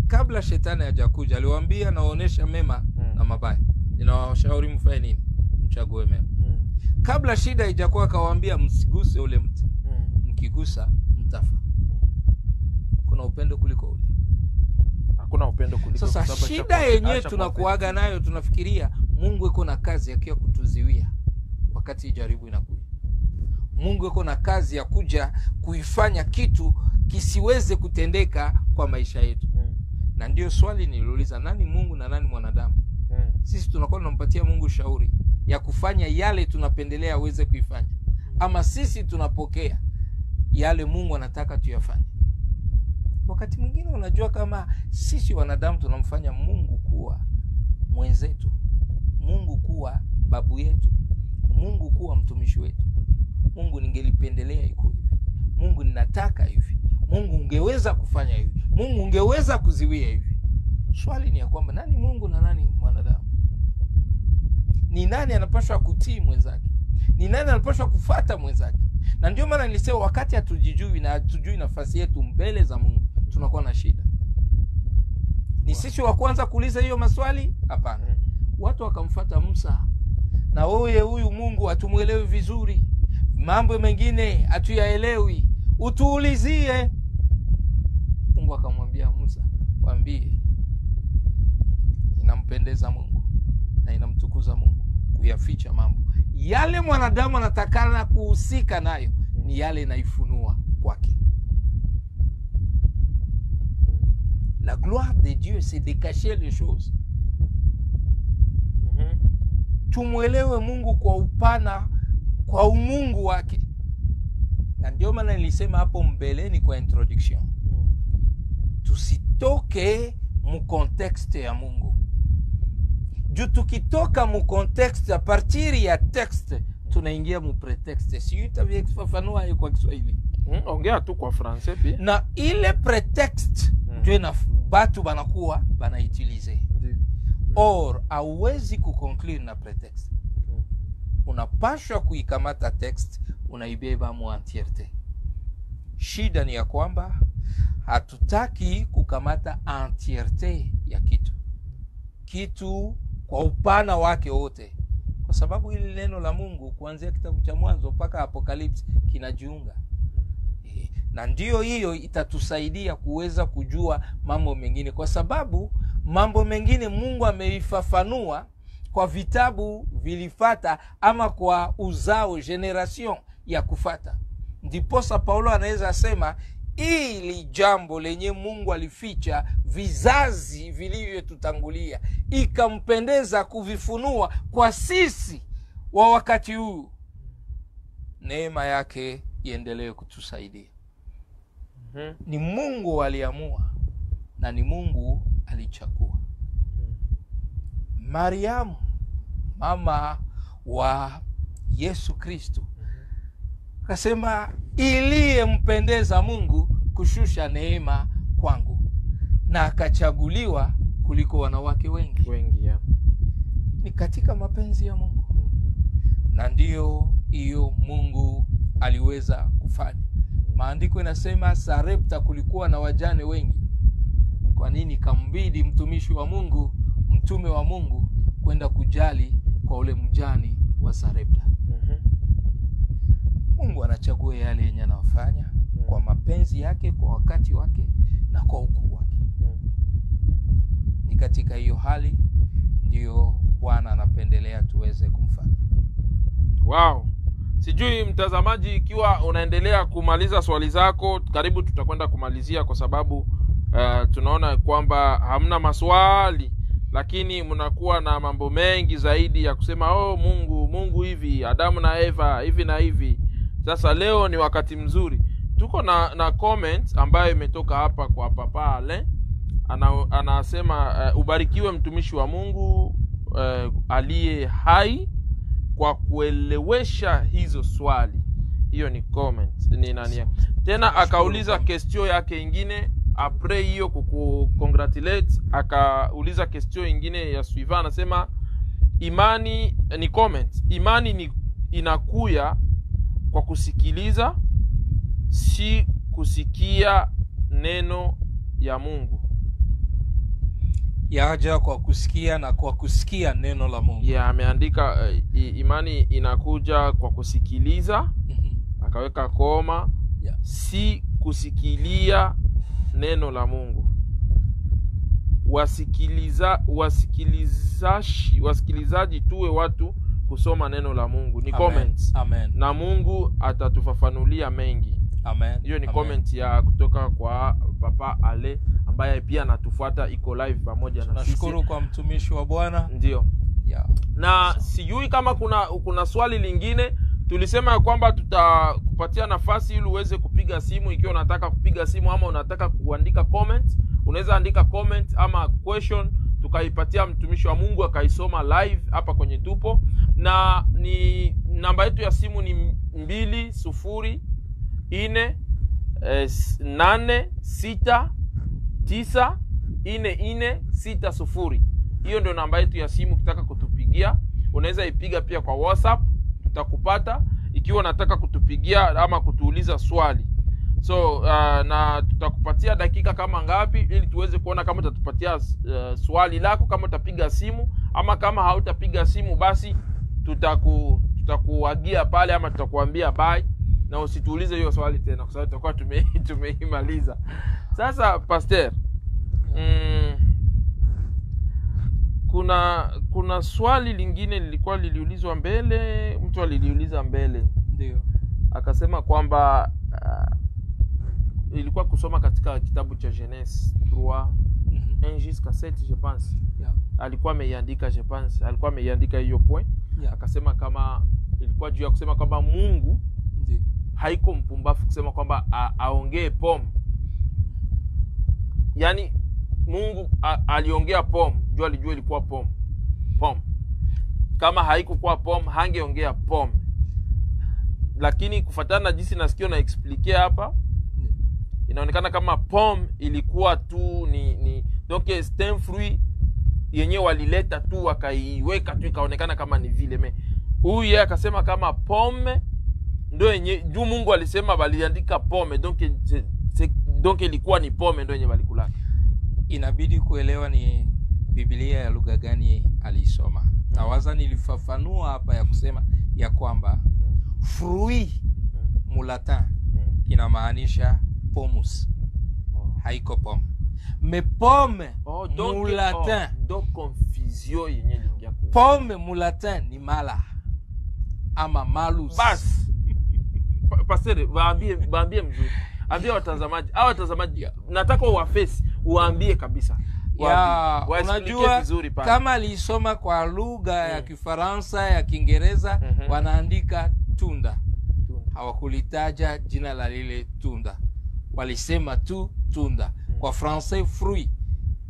Kabla shetani hajakuja aliwaambia naonesha mema na mabaya. Ninawashauri mfanye nini? Mchague mema. Kabla shida haijakuwa akawaambia msiguse ule mti. Mkigusa mtafa. Kuna upendo kuliko ule? Hakuna upendo kuliko. Sasa shida yenyewe tunakuaga nayo, tunafikiria Mungu yuko na kazi ya kutuziwia wakati jaribu inakuja. Mungu yuko na kazi ya kuja kuifanya kitu kisiweze kutendeka kwa maisha yetu. Na ndio swali niliuliza, nani Mungu na nani mwanadamu? Sisi tunakuwa tunampatia Mungu shauri ya kufanya yale tunapendelea aweze kuifanya, ama sisi tunapokea yale Mungu anataka tuyafanye. Wakati mwingine unajua kama sisi wanadamu tunamfanya Mungu kuwa mwenzetu, Mungu kuwa babu yetu, Mungu kuwa mtumishi wetu. Mungu ningelipendelea iko hivi. Mungu ninataka hivi. Mungu ungeweza kufanya hivi. Mungu ungeweza kuziwia hivi. Swali ni ya kwamba nani Mungu na nani mwanadamu? Ni nani anapaswa kutii mwenzake? Ni nani anapaswa kufuata mwenzake? Na ndio maana nilisema wakati hatujijui na hatujui nafasi yetu mbele za Mungu, tunakuwa na shida. Ni sisi wa kwanza kuuliza hiyo maswali? Hapana. Watu wakamfuata Musa. Na wewe huyu Mungu hatumuelewi vizuri. Mambo mengine hatuyaelewi. Utuulizie. Mungu akamwambia Musa, waambie inampendeza Mungu na inamtukuza Mungu kuyaficha mambo. Yale mwanadamu anatakana kuhusika nayo ni yale inaifunua kwake. La gloire de Dieu c'est de cacher les choses. Tumuelewe Mungu kwa upana, kwa umungu wake. Na ndio maana nilisema hapo mbeleni kwa introduction. Tusitoke mu contexte ya Mungu. Juu tukitoka mu contexte a partir ya texte tunaingia mu pretexte. Si utavifafanua hiyo kwa Kiswahili? Ongea tu kwa Francais pia. Na ile pretexte ndio na batu banakuwa banautilize. Or hauwezi kuconclure na pretext. Unapashwa kuikamata text, unaibeba mu entièreté. Shida ni ya kwamba hatutaki kukamata entièreté ya kitu kwa upana wake wote, kwa sababu hili neno la Mungu kuanzia kitabu cha Mwanzo mpaka Apocalypse kinajiunga. Na ndio hiyo itatusaidia kuweza kujua mambo mengine, kwa sababu mambo mengine Mungu ameifafanua kwa vitabu vilifata ama kwa uzao generation ya kufata. Ndiposa Paulo anaweza sema ili jambo lenye Mungu alificha vizazi vilivyotutangulia, ikampendeza kuvifunua kwa sisi wa wakati huu. Neema yake iendelee kutusaidia. Ni Mungu aliamua na ni Mungu alichagua. Mariamu, mama wa Yesu Kristo, akasema iliyempendeza Mungu kushusha neema kwangu, na akachaguliwa kuliko wanawake wengi. Yeah. Ni katika mapenzi ya Mungu. Na ndio hiyo Mungu aliweza kufanya. Maandiko inasema Sarepta kulikuwa na wajane wengi. Kwa nini kambidi mtumishi wa Mungu, mtume wa Mungu, kwenda kujali kwa ule mjane wa Sarepta? Mungu anachagua yale yenye anafanya kwa mapenzi yake, kwa wakati wake na kwa ukuu wake. Ni katika hiyo hali ndio Bwana anapendelea tuweze kumfuata. Wow. Sijui mtazamaji, ikiwa unaendelea kumaliza swali zako, karibu tutakwenda kumalizia, kwa sababu tunaona kwamba hamna maswali, lakini mnakuwa na mambo mengi zaidi ya kusema Mungu hivi, Adamu na Eva hivi na hivi. Sasa leo ni wakati mzuri. Tuko na comment ambayo imetoka hapa kwa Papa Ale. Anasema ubarikiwe mtumishi wa Mungu aliye hai kwa kuelewesha hizo swali. Hiyo ni comment. Ni nani? Tena akauliza question yake ingine après hiyo congratulate, akauliza question ingine ya suivant, anasema imani ni comment. Imani inakuya kwa kusikiliza, si kusikia neno ya Mungu. Yaja kwa kusikia na kwa kusikia neno la Mungu. Yeah, ameandika imani inakuja kwa kusikiliza. Akaweka koma. Yeah. Si kusikilia neno la Mungu. Wasikilizaji tuwe watu kusoma neno la Mungu. Ni comments. Amen. Na Mungu atatufafanulia mengi. Amen. Hiyo ni comment ya kutoka kwa Papa Ale ambaye pia anatufuata, iko live pamoja na sisi. Nashukuru kwa mtumishi wa Bwana. Ndio. Yeah. Na sijui kama kuna swali lingine. Tulisema ya kwamba tutakupatia nafasi ili uweze kupiga simu. Ikiwa unataka kupiga simu ama unataka kuandika comment, unaweza andika comment ama question, tukaipatia mtumishi wa Mungu akaisoma live hapa kwenye tupo. Na ni namba yetu ya simu ni 2048694460. Hiyo ndio namba yetu ya simu. Ukitaka kutupigia unaweza ipiga pia kwa WhatsApp, tutakupata ikiwa unataka kutupigia ama kutuuliza swali. So na tutakupatia dakika kama ngapi ili tuweze kuona kama utatupatia swali lako, kama utapiga simu, ama kama hautapiga simu basi tutakuagia pale ama tutakuambia bye, na usituulize hiyo swali tena kwa sababu tutakuwa tumeimaliza. Sasa Pastor, kuna swali lingine lilikuwa liliulizwa mbele, mtu aliliuliza mbele. Ndio. Akasema kwamba ilikuwa kusoma katika kitabu cha Genèse 3 1 jusqu'à 7 je pense. Yeah. Alikuwa ameiandika je pense, alikuwa ameiandika hiyo point. Yeah. Akasema kama ilikuwa juu ya kusema kwamba Mungu Ndio. haiko mpumbafu kusema kwamba aongee pomme. Yaani Mungu aliongea pomme, jua alijua ilikuwa pomme. Kama haikuwa pomme hangeongea pomme. Lakini kufuatana na jinsi nasikio na expliquer hapa, inaonekana kama pomme ilikuwa tu ni donc c'est un fruit yenye walileta tu wakaiweka tu ikaonekana kama ni vile. Mais huyu yeye akasema kama pomme ndio yenye juu Mungu alisema baliandika pomme, donc ilikuwa ni pomme ndio yenye walikula. Inabidi kuelewa ni Biblia ya lugha gani alisoma. Nawaza nilifafanua hapa ya kusema ya kwamba fruit mulatin inamaanisha pomus. Haiko pomme. Mais pomme mulatin. Donc confusion yenye lingia kwa. Pomme mulatin ni mala ama malus. Bas. Pastor, waambie mzuri. Ambia watazamaji, watazamaji nataka uwaface, uwaambie kabisa. Ya, unajua kama alisoma kwa lugha ya Kifaransa, ya Kiingereza, wanaandika tunda. Hawakulitaja jina la lile tunda. Walisema tu tunda. Kwa français fruit.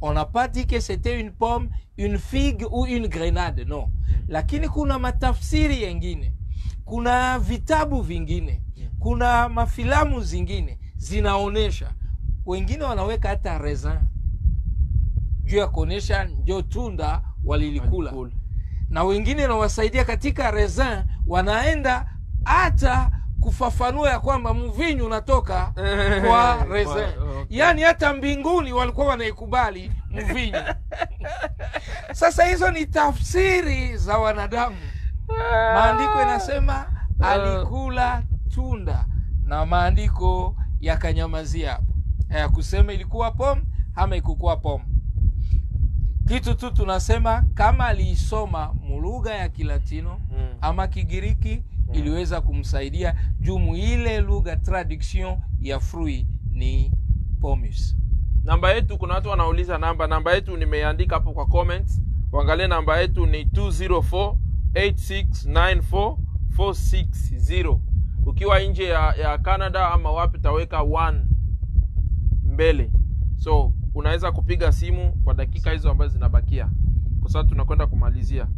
On n'a pas dit que c'était une pomme, une figue ou une grenade, non. Lakini kuna matafsiri yengine. Kuna vitabu vingine. Kuna mafilamu zingine zinaonesha. Wengine wanaweka hata raisin. Juu ya kuonesha ndio tunda walilikula. Na wengine na wasaidia katika raisin wanaenda hata kufafanua ya kwamba mvinyo unatoka kwa raisin. Okay. Yani hata mbinguni walikuwa wanaikubali mvinyo. Sasa hizo ni tafsiri za wanadamu. Maandiko inasema alikula tunda na maandiko yakanyamazia hapo. Hayakusema ilikuwa pom ama ikukuwa pom. Kitu tu tunasema kama aliisoma mulugha ya Kilatino ama Kigiriki iliweza kumsaidia jumu ile lugha traduction ya fruit ni pomus. Namba yetu, kuna watu wanauliza namba yetu nimeandika hapo kwa comments. Waangalie namba yetu ni 204-8694-460. Ukiwa nje ya Canada ama wapi taweka 1 mbele. So unaweza kupiga simu kwa dakika hizo ambazo zinabakia. Kwa sababu tunakwenda kumalizia.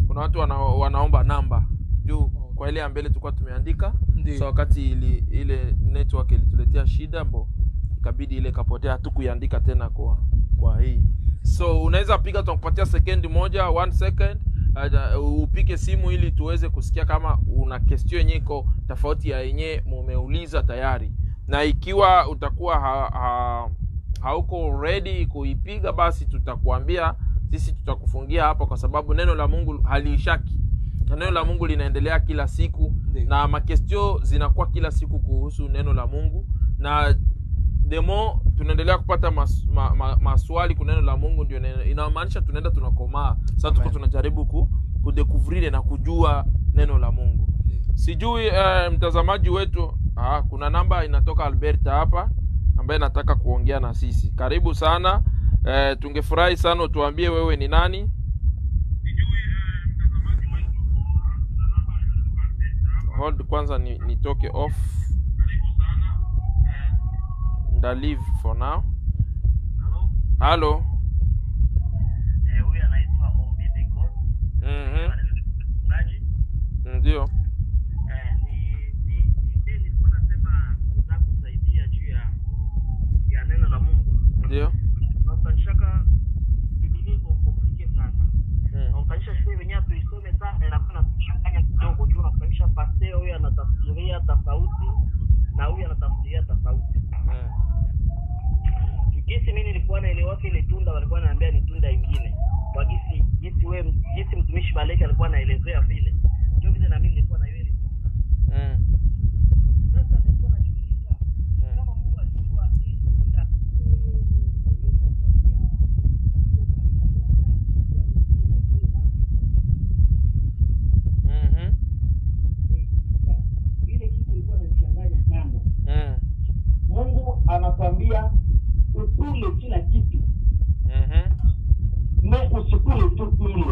Kuna watu wanaomba namba juu kwa ile mbele tulikuwa tumeandika. So wakati ile network ilituletea shida ikabidi ile kapotea, hatukuiandika tena kwa hii. So unaweza piga, tunakupatia sekendi moja, 1 second, upike simu ili tuweze kusikia kama una question yenyewe iko tofauti ya yenyewe mumeuliza tayari. Na ikiwa utakuwa hauko ready kuipiga, basi tutakuambia, sisi tutakufungia hapa, kwa sababu neno la Mungu haliishaki. Neno la Mungu linaendelea kila siku. Na makestio zinakuwa kila siku kuhusu neno la Mungu. Na demo tunaendelea kupata maswali kwa neno la Mungu, ndio inamaanisha tunaenda tunakomaa. Sasa tuko tunajaribu kudekuvrile na kujua neno la Mungu. Sijui mtazamaji wetu, kuna namba inatoka Alberta hapa ambaye nataka kuongea na sisi. Karibu sana. Tungefurahi sana utuambie wewe ni nani. Hold kwanza nitoke off. Nda leave for now. Hello. Huyu anaitwa Omideko. Ndio. Nilikuwa nasema nataka kusaidia juu ya neno la Mungu. Ndio. Tunashaka Biblia iko complicated sana. Na utanisha sisi wenyewe tuisome sana na kuna kuchanganya kidogo juu na kunisha pastor huyu anatafsiria tofauti na huyu anatafsiria tofauti. Kisi mimi nilikuwa naelewa ile tunda walikuwa wananiambia ni tunda nyingine. Kwa gisi mtumishi Baleka alikuwa anaelezea vile. Ndio vile na mimi nilikuwa na ile tunda. Sasa nilikuwa najiuliza kama Mungu alijua hii tunda ile kitu ilikuwa inanichanganya sana. Mungu anakuambia ukule kila kitu. Na usikule tu ile.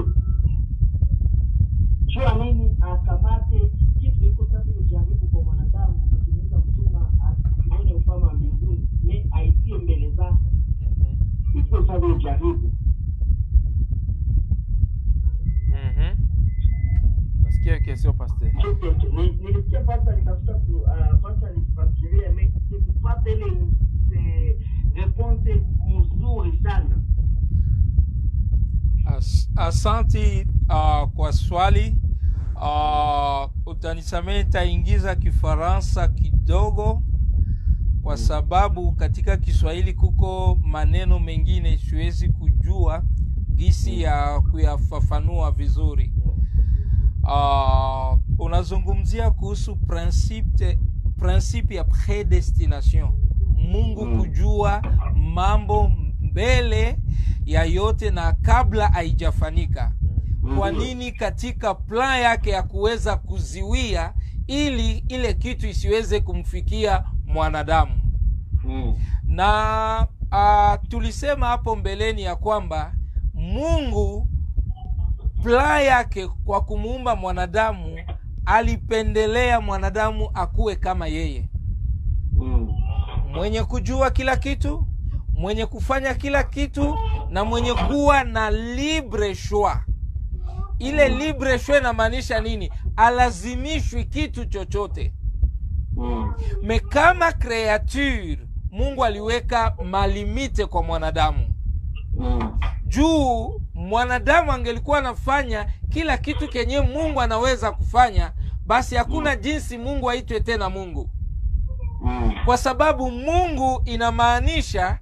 Chua nini akamate kitu iko safi ni jaribu kwa mwanadamu kutengeneza mtuma asione ufalme wa mbinguni, ni aitie mbele zako. Iko safi ni jaribu. Nasikia kesho pastor. Nilisikia pastor nitafuta pastor nilifikiria kupata ile réponse mzuri sana. Asante kwa swali. Utanisamehe nitaingiza Kifaransa kidogo kwa sababu katika Kiswahili kuko maneno mengine siwezi kujua gisi ya kuyafafanua vizuri. Unazungumzia kuhusu principe ya predestination. Mungu kujua mambo mbele ya yote na kabla haijafanyika. Kwa nini katika plan yake ya kuweza kuziwia ili ile kitu isiweze kumfikia mwanadamu. Na tulisema hapo mbeleni ya kwamba Mungu plan yake kwa kumuumba mwanadamu, alipendelea mwanadamu akuwe kama yeye, mwenye kujua kila kitu, mwenye kufanya kila kitu, na mwenye kuwa na libre choix. Ile libre choix inamaanisha nini? Alazimishwi kitu chochote. Me kama creature, Mungu aliweka malimite kwa mwanadamu. Juu mwanadamu angelikuwa anafanya kila kitu kenye Mungu anaweza kufanya, basi hakuna jinsi Mungu aitwe tena Mungu. Kwa sababu Mungu inamaanisha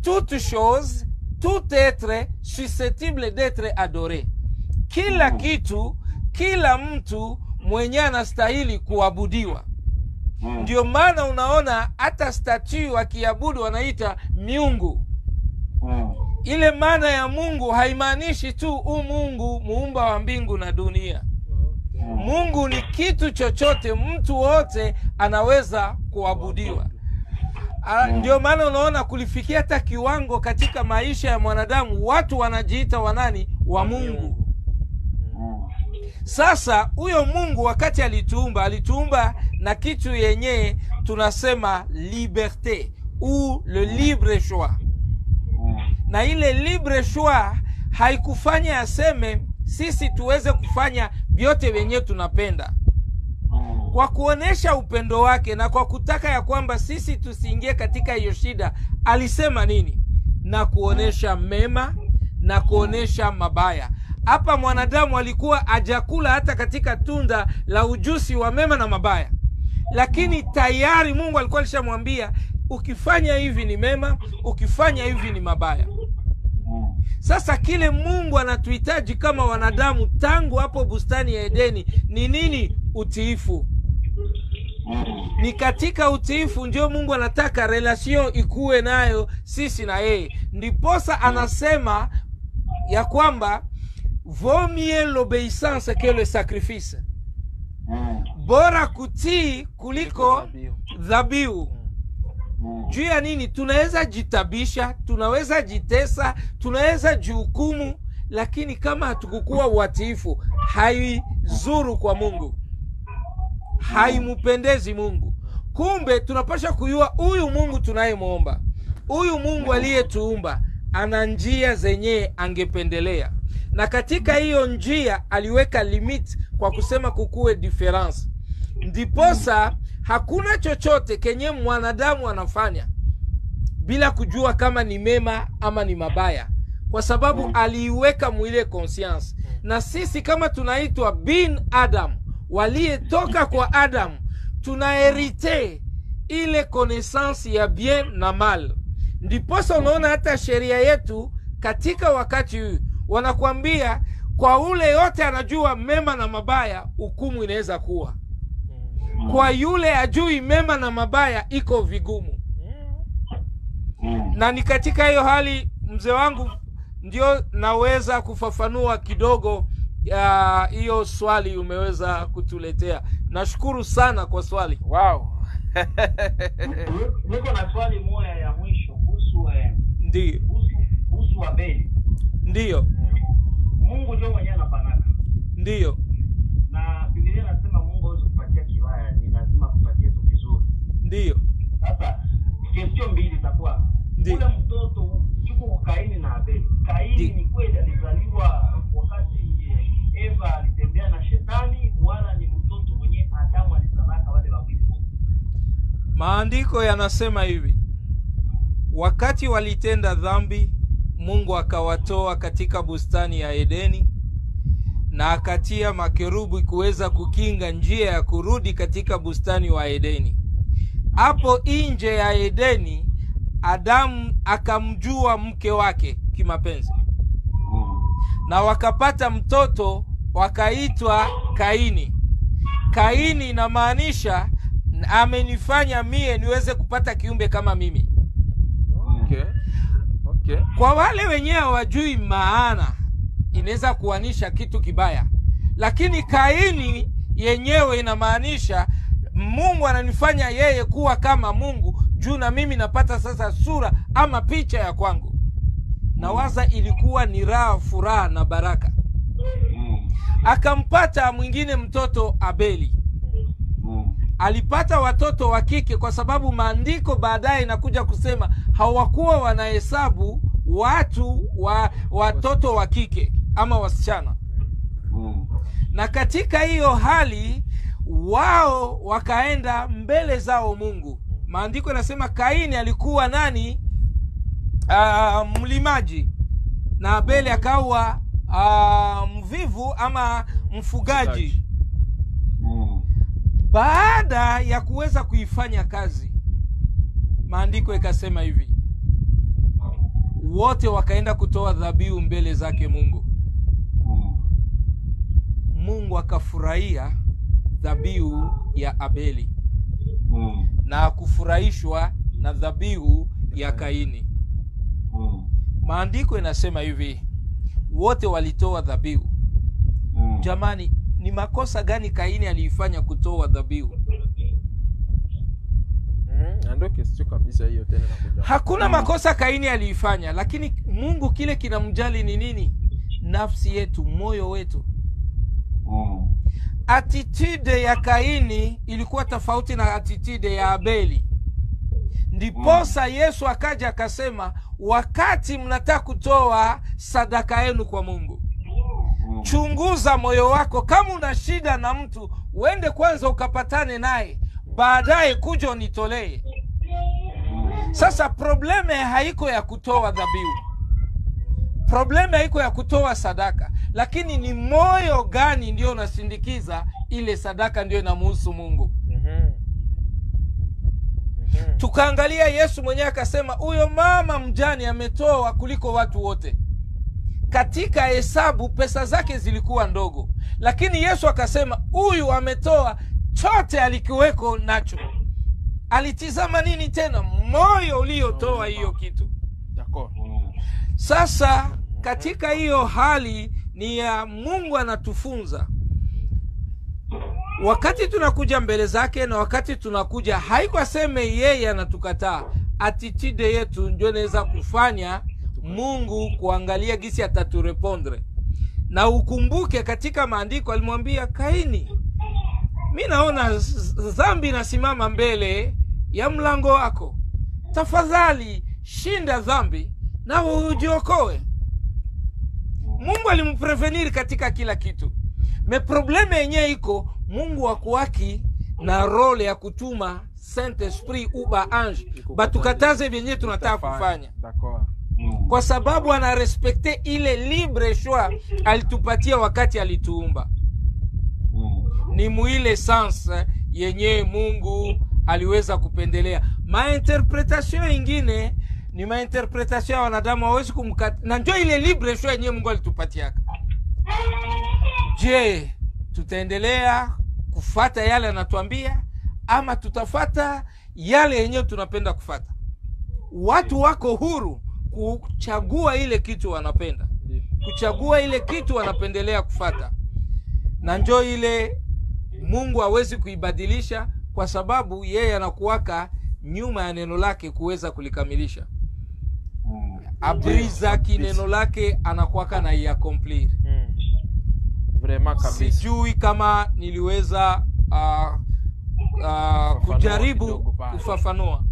toute chose, tout être susceptible d'être adoré. Kila kitu, kila mtu mwenye anastahili kuabudiwa. Ndio maana unaona hata statue wakiabudu wanaita miungu. Ile maana ya Mungu haimaanishi tu Mungu muumba wa mbingu na dunia. Mungu ni kitu chochote, mtu wote anaweza kuabudiwa. Ndio maana unaona kulifikia hata kiwango katika maisha ya mwanadamu watu wanajiita wanani wa Mungu. Sasa huyo Mungu wakati alituumba na kitu yenye tunasema liberté ou le libre choix. Na ile libre choix haikufanya aseme sisi tuweze kufanya vyote wenye tunapenda. Kwa kuonesha upendo wake na kwa kutaka ya kwamba sisi tusiingie katika hiyo shida, alisema nini? Na kuonesha mema na kuonesha mabaya. Hapa mwanadamu alikuwa ajakula hata katika tunda la ujuzi wa mema na mabaya, lakini tayari Mungu alikuwa alishamwambia ukifanya hivi ni mema, ukifanya hivi ni mabaya. Sasa kile Mungu anatuhitaji kama wanadamu tangu hapo bustani ya Edeni ni nini? Utiifu. Ni katika utiifu ndio Mungu anataka relation ikuwe nayo sisi na yeye. Ndiposa anasema ya kwamba vaut mieux l'obéissance que le sacrifice. Bora kutii kuliko dhabihu. Juu ya nini? Tunaweza jitabisha, tunaweza jitesa, tunaweza jihukumu, lakini kama hatukukuwa watiifu, haizuru kwa Mungu, haimupendezi Mungu. Kumbe tunapasha kujua huyu Mungu tunayemuomba, huyu Mungu aliyetuumba ana njia zenye angependelea, na katika hiyo njia aliweka limit kwa kusema kukuwe difference. Ndiposa hakuna chochote kenye mwanadamu anafanya bila kujua kama ni mema ama ni mabaya, kwa sababu aliiweka mwile conscience. Na sisi kama tunaitwa bin Adam, waliyetoka kwa Adam, tunaherite ile connaissance ya bien na mal. Ndiposa unaona hata sheria yetu katika wakati huu wanakuambia kwa ule yote anajua mema na mabaya, hukumu inaweza kuwa. Kwa yule ajui mema na mabaya, iko vigumu. Na ni katika hiyo hali, mzee wangu, ndio naweza kufafanua kidogo hiyo swali umeweza kutuletea. Nashukuru sana kwa swali. Wow. Niko na swali moja ya mwisho kuhusu Ndio. Kuhusu Abeli. Ndio. Mungu ndio mwenyewe anapanaka. Ndio. Na Biblia inasema Mungu hawezi kupatia kibaya, ni lazima kupatia tu kizuri. Ndio. Sasa question mbili itakuwa ule mtoto yuko Kaini na Abeli. Kaini ni kweli alizaliwa wakati Eva alitembea na shetani, wala ni mtoto mwenye Adamu alizalaka wale wawili? Maandiko yanasema hivi: wakati walitenda dhambi, Mungu akawatoa katika bustani ya Edeni na akatia makerubi kuweza kukinga njia ya kurudi katika bustani wa Edeni. Hapo nje ya Edeni, Adamu akamjua mke wake kimapenzi, na wakapata mtoto wakaitwa Kaini. Kaini inamaanisha amenifanya mie niweze kupata kiumbe kama mimi. Okay. Kwa wale wenyewe hawajui maana, inaweza kuanisha kitu kibaya, lakini Kaini yenyewe inamaanisha Mungu ananifanya yeye kuwa kama Mungu juu na mimi napata sasa sura ama picha ya kwangu. Na waza ilikuwa ni raha, furaha na baraka. Akampata mwingine mtoto Abeli. Alipata watoto wa kike kwa sababu maandiko baadaye inakuja kusema hawakuwa wanahesabu watu watoto wa kike ama wasichana. Na katika hiyo hali wao wakaenda mbele zao Mungu. Maandiko yanasema Kaini alikuwa nani? Mlimaji, na Abeli akawa mvivu ama mfugaji. Baada ya kuweza kuifanya kazi, maandiko ikasema hivi, wote wakaenda kutoa dhabihu mbele zake Mungu. Mungu akafurahia dhabihu ya Abeli na kufurahishwa na dhabihu ya Kaini. Maandiko inasema hivi, wote walitoa dhabihu. Jamani, ni makosa gani Kaini aliifanya kutoa dhabihu? Ndio kitu kabisa hiyo tena nakuja. Hakuna makosa Kaini aliifanya, lakini Mungu kile kinamjali ni nini? Nafsi yetu, moyo wetu. Attitude ya Kaini ilikuwa tofauti na attitude ya Abeli. Ndiposa Yesu akaja akasema, wakati mnataka kutoa sadaka yenu kwa Mungu, chunguza moyo wako. Kama una shida na mtu, uende kwanza ukapatane naye, baadaye kuja unitolee. Sasa probleme haiko ya kutoa dhabihu, probleme haiko ya kutoa sadaka, lakini ni moyo gani ndio unasindikiza ile sadaka, ndio inamuhusu Mungu. Tukaangalia Yesu mwenyewe akasema, huyo mama mjane ametoa kuliko watu wote. Katika hesabu pesa zake zilikuwa ndogo, lakini Yesu akasema huyu ametoa chote alikiweko nacho. Alitizama nini tena? Moyo uliotoa hiyo kitu. Sasa katika hiyo hali ni ya Mungu anatufunza. Wakati tunakuja mbele zake na wakati tunakuja, haiko aseme yeye anatukataa. Attitude yetu ndio inaweza kufanya Mungu kuangalia gisi ataturepondre. Na ukumbuke katika maandiko alimwambia Kaini, mimi naona dhambi nasimama mbele ya mlango wako. Tafadhali shinda dhambi na ujiokoe. Mungu alimprevenir katika kila kitu. Me probleme yenyewe iko Mungu wakuwaki na role ya kutuma Saint Esprit uba ange batukataze vyenye tunataka kufanya. Kwa sababu ana respecte ile libre choix alitupatia wakati alituumba. Ni muile sens yenye Mungu aliweza kupendelea. Mainterpretation ingine ni mainterpretation ya wanadamu, hawezi kumkata. Na ndio ile libre choix yenye Mungu alitupatia. Je, tutaendelea kufata yale anatuambia ama tutafata yale yenyewe tunapenda kufata? Watu wako huru kuchagua ile kitu wanapenda, kuchagua ile kitu wanapendelea kufata. Na njoo ile Mungu hawezi kuibadilisha, kwa sababu yeye anakuwaka nyuma ya neno lake kuweza kulikamilisha. Abriza kineno lake anakuwaka na iakomplir. Vraiment kabisa. Sijui kama niliweza kujaribu kufafanua.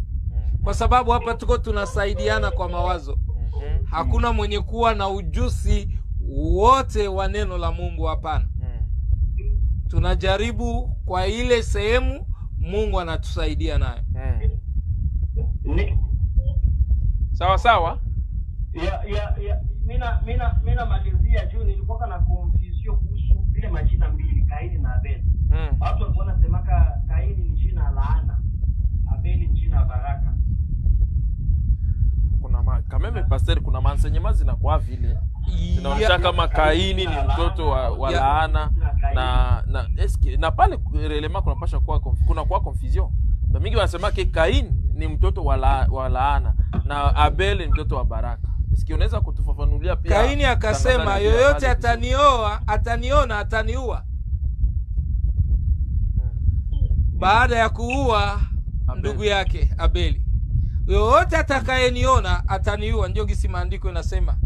Kwa sababu hapa tuko tunasaidiana kwa mawazo. Hakuna mwenye kuwa na ujuzi wote wa neno la Mungu, hapana. Tunajaribu kwa ile sehemu Mungu anatusaidia nayo. Sawa sawa. Mina malizia juu nilikuwa na confusion kuhusu ile majina mbili, Kaini na Abeli. Watu walikuwa wanasemaka Kaini ni jina la laana, Abeli ni jina la baraka. Kuna kameme pastor, kuna mansenyema zinakuwa vile. Inaonyesha kama Kaini ni mtoto wa laana na eske na pale relema kunapasha kuwa kuna confusion. Na mingi wanasema ke Kaini ni mtoto wa laana na Abeli ni mtoto wa baraka. Eske unaweza kutufafanulia pia? Kaini akasema yoyote ataniona ataniua. Baada ya kuua ndugu yake Abeli. yoyote atakayeniona ataniua. Ndio gisi maandiko inasema.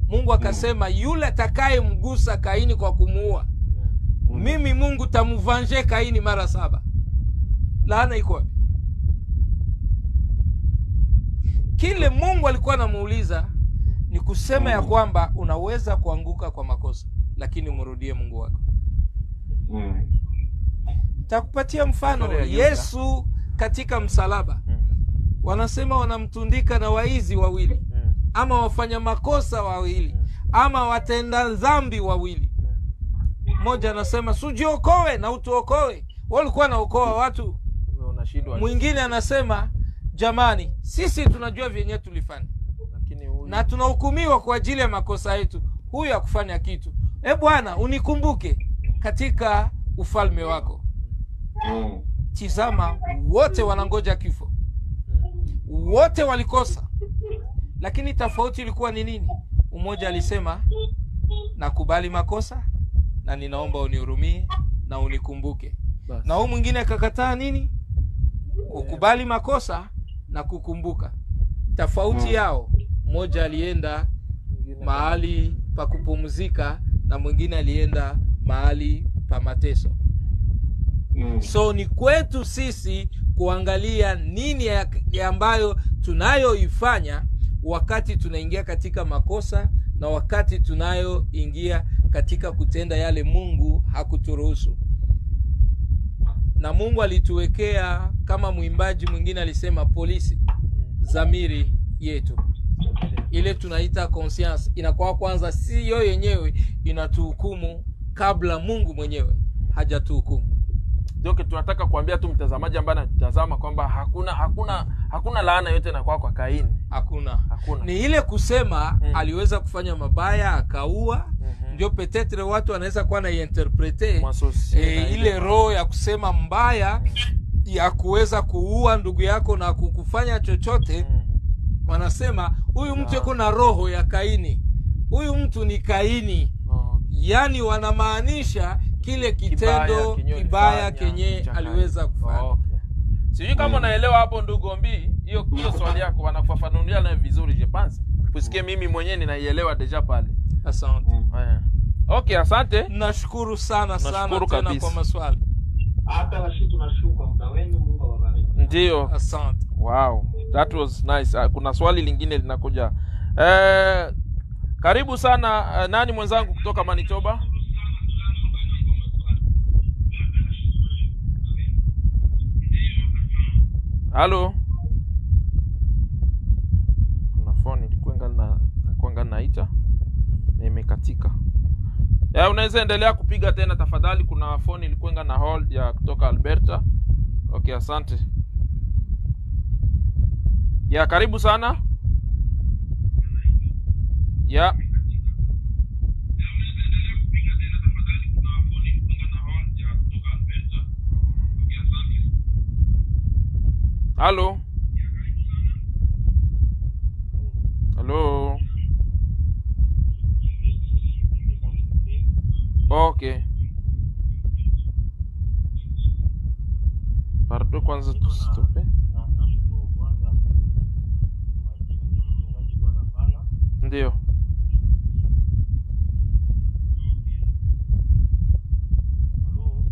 Mungu akasema yule atakayemgusa Kaini kwa kumuua, mimi Mungu tamuvanje Kaini mara 7. Laana iko wapi? Kile Mungu alikuwa anamuuliza ni kusema ya kwamba unaweza kuanguka kwa makosa, lakini umrudie Mungu wako. Takupatia mfano. Yesu katika msalaba, wanasema wanamtundika na waizi wawili, ama wafanya makosa wawili, ama watenda dhambi wawili. Mmoja anasema sujiokoe na utuokoe. Walikuwa naokoa watu. Mwingine anasema jamani, sisi tunajua vyenye tulifanya, na tunahukumiwa kwa ajili ya makosa yetu. Huyu hakufanya kitu. Bwana, unikumbuke katika ufalme wako. Tizama, wote wanangoja kifo. Wote walikosa. Lakini tofauti ilikuwa ni nini? Mmoja alisema nakubali makosa na ninaomba unihurumie na unikumbuke. Na huyu mwingine akakataa nini? Kukubali makosa na kukumbuka. Tofauti yao, mmoja alienda mahali pa kupumzika na mwingine alienda mahali pa mateso. So ni kwetu sisi kuangalia nini ya ambayo tunayoifanya wakati tunaingia katika makosa na wakati tunayoingia katika kutenda yale Mungu hakuturuhusu. Na Mungu alituwekea, kama mwimbaji mwingine alisema, polisi, dhamiri yetu. Ile tunaita conscience inakuwa kwanza, si yo yenyewe inatuhukumu kabla Mungu mwenyewe hajatuhukumu. Ndio tunataka kuambia tu mtazamaji ambaye anatazama kwamba hakuna laana yote na kwa Kaini. Hakuna. Ni ile kusema aliweza kufanya mabaya akaua. Ndio petetre watu wanaweza kuwa na interprete ile roho ya kusema mbaya ya kuweza kuua ndugu yako na kukufanya chochote. Wanasema huyu mtu yuko na roho ya Kaini. Huyu mtu ni Kaini. Yani wanamaanisha kile kitendo kibaya kenye aliweza kufanya. Sijui kama unaelewa hapo ndugu Ombi, hiyo swali yako wanakufafanulia na vizuri je pense. Usikie mimi mwenyewe ninaielewa deja pale. Asante. Okay, asante. Nashukuru sana tena kabisa kwa maswali. Hata na sisi tunashukuru muda wenu, Mungu awabariki. Ndio. Asante. Wow, that was nice. Kuna swali lingine linakuja. Karibu sana nani mwenzangu kutoka Manitoba? Halo. Kuna phone ilikuwa naita imekatika. Unaweza endelea kupiga tena tafadhali, kuna phone ilikuwa na hold ya kutoka Alberta. Okay, asante. Karibu sana. Halo. Halo. Okay. Pardon, kwanza tustope. Nashukuru kwanza majibu ya mchungaji kwa nafana. Ndio.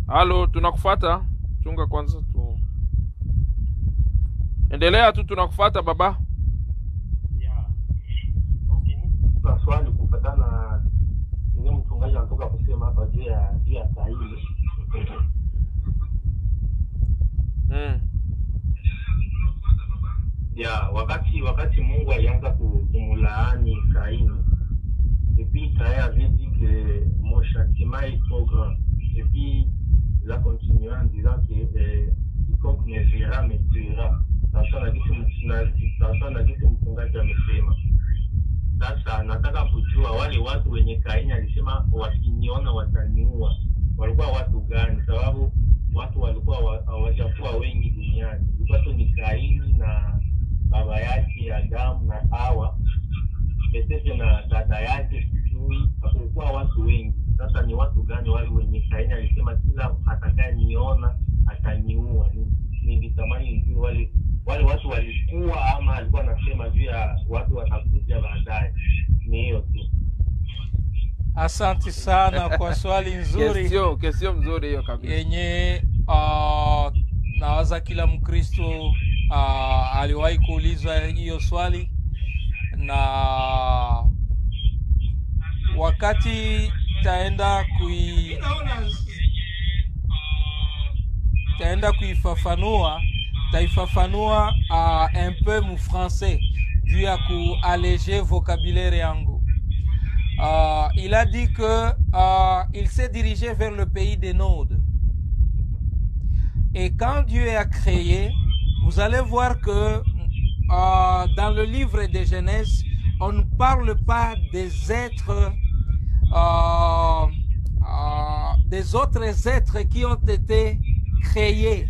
Halo, tunakufuata. Chunga kwanza tu. Endelea tu, tunakufuata baba. Okay, ni swali kufuatana ni mchungaji anatoka kusema hapa juu ya Kaini. Wakati Mungu alianza kumlaani Kaini, et puis Kaini avait dit que mon châtiment est trop grand. Et puis il a continué en disant que quiconque me verra me tuera. Sasa na kitu mchungaji amesema. Sasa nataka kujua wale watu wenye Kaini alisema wakiniona wataniua, walikuwa watu gani? Sababu watu walikuwa hawajakuwa wengi duniani. Ilikuwa tu ni Kaini na baba yake Adamu na Hawa, pekee na dada yake sijui, hakukuwa watu wengi. Sasa ni watu gani wale wenye Kaini alisema kila atakayeniona ataniua? Ni natamani nijue wale watu walikuwa ama alikuwa anasema juu ya watu watakuja baadaye. Ni hiyo tu. Asante sana kwa swali nzuri. Kesio mzuri hiyo kabisa. Yenye nawaza kila Mkristo aliwahi kuulizwa hiyo swali, na wakati taenda kuifafanua, taifafanua un peu mu français dû ya kualléger vocabulaire yangu. Il a dit que il s'est dirigé vers le pays des Nodes. Et quand Dieu a créé, vous allez voir que dans le livre de Genèse, on ne parle pas des êtres, des autres êtres qui ont été créés,